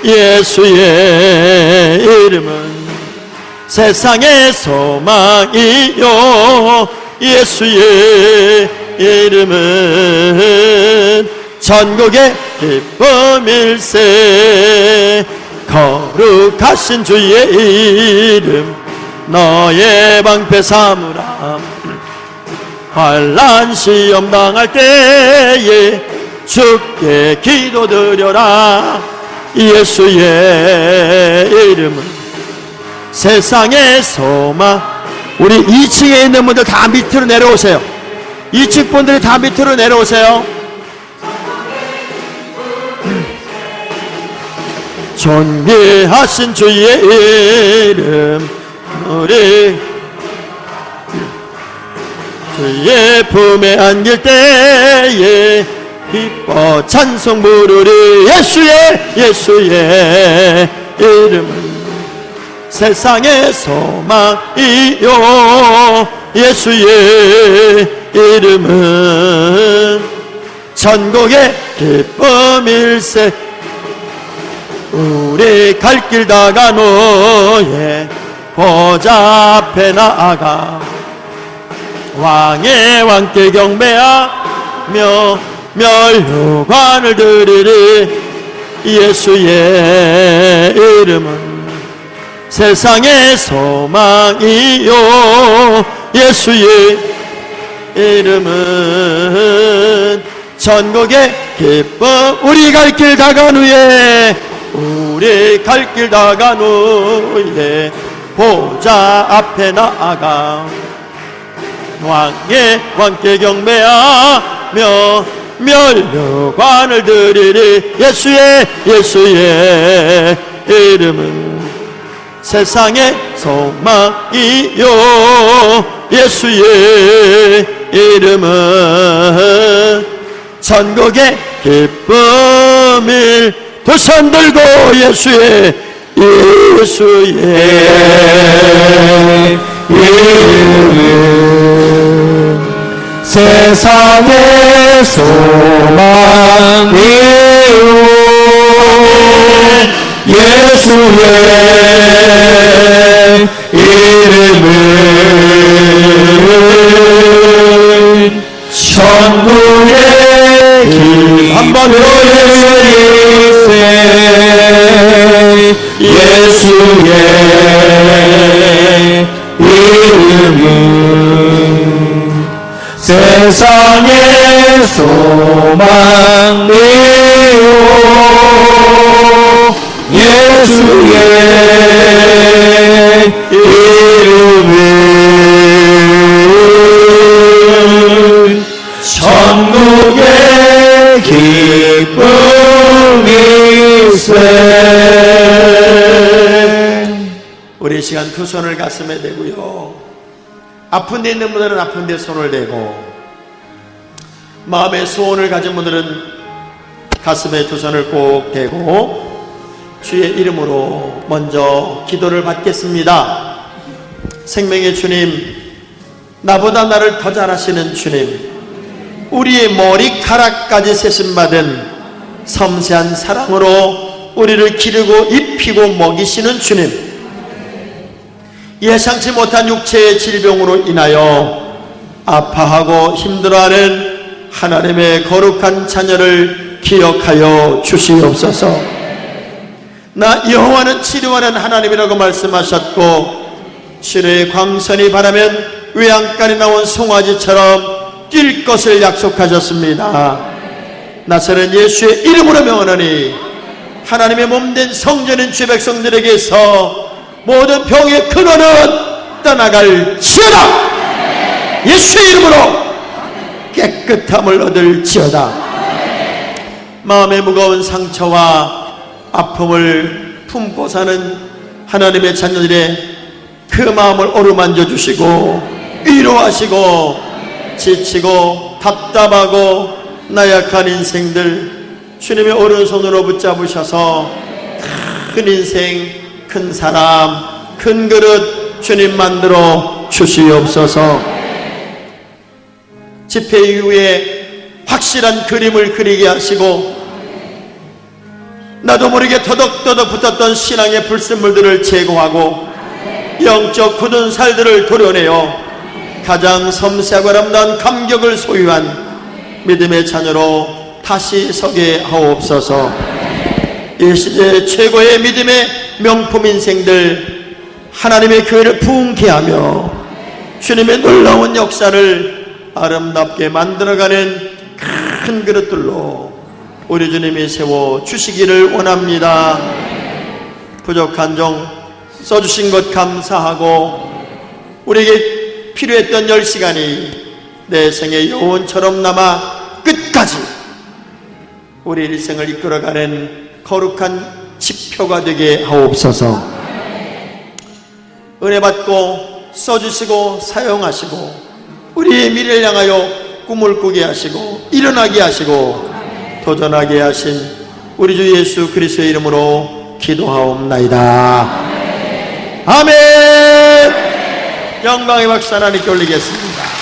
B: 예수의 이름은 세상의 소망이요 예수의 이름은 전국의 기쁨일세 거룩하신 주의 이름 너의 방패 삼으라 환난 시험 당할 때에 주께 기도드려라 예수의 이름은 세상의 소망. 우리 2층에 있는 분들 다 밑으로 내려오세요. 2층 분들이 다 밑으로 내려오세요. 존귀하신 주의 이름 우리 주의 품에 안길 때에 기뻐 찬송 부르리 예수의 이름은 세상의 소망이요 예수의 이름은 천국의 기쁨일세 우리 갈 길 다가 너의 보좌 앞에 나아가 왕의 왕께 경배하며 멸류관을 드리리 예수의 이름은 세상의 소망이요 예수의 이름은 천국의 기쁨 우리 갈 길 다간 후에 우리 갈 길 다간 후에 보좌 앞에 나아가 왕의 왕께 경배하며 멸류관을 드리리 예수의 이름은 세상의 소망이요 예수의 이름은 천국의 기쁨일 두 손 들고 예수의 이름은
C: 세상의 소망이요 예수의 이름은 천국의 기쁨일세 예수의 이름은 세상의 소망이요 예수의 이름은 천국의 기쁨일세.
B: 우리 시간 두 손을 가슴에 대고요 아픈 데 있는 분들은 아픈 데 손을 대고 마음의 소원을 가진 분들은 가슴에 두 손을 꼭 대고 주의 이름으로 먼저 기도를 받겠습니다. 생명의 주님, 나보다 나를 더 잘 아시는 주님, 우리의 머리카락까지 세심받은 섬세한 사랑으로 우리를 기르고 입히고 먹이시는 주님, 예상치 못한 육체의 질병으로 인하여 아파하고 힘들어하는 하나님의 거룩한 자녀를 기억하여 주시옵소서. 나 여호와는 치료하는 하나님이라고 말씀하셨고, 시내의 광선이 바라면 외양간에 나온 송아지처럼 뛸 것을 약속하셨습니다. 나사렛 예수의 이름으로 명하노니 하나님의 몸된 성전인 주의 백성들에게서 모든 병의 근원은 떠나갈지어다. 예수의 이름으로 깨끗함을 얻을지어다. 마음의 무거운 상처와 아픔을 품고 사는 하나님의 자녀들의 그 마음을 어루만져 주시고 위로하시고, 지치고 답답하고 나약한 인생들 주님의 오른손으로 붙잡으셔서 큰 인생, 큰 사람, 큰 그릇 주님 만들어 주시옵소서. 집회 이후에 확실한 그림을 그리게 하시고, 나도 모르게 더덕더덕 붙었던 신앙의 불순물들을 제거하고 영적 굳은 살들을 도려내어 가장 섬세하고 아름다운 감격을 소유한 믿음의 자녀로 다시 서게 하옵소서. 이 시대 최고의 믿음의 명품 인생들 하나님의 교회를 부흥케 하며 주님의 놀라운 역사를 아름답게 만들어가는 큰 그릇들로 우리 주님이 세워 주시기를 원합니다. 부족한 종 써주신 것 감사하고, 우리에게 필요했던 10시간이 내 생의 여운처럼 남아 끝까지 우리 일생을 이끌어가는 거룩한 지표가 되게 하옵소서. 은혜 받고 써주시고 사용하시고 우리의 미래를 향하여 꿈을 꾸게 하시고 일어나게 하시고 도전하게 하신 우리 주 예수 그리스도의 이름으로 기도하옵나이다. 아멘. 영광의 박수 하나님께 올리겠습니다.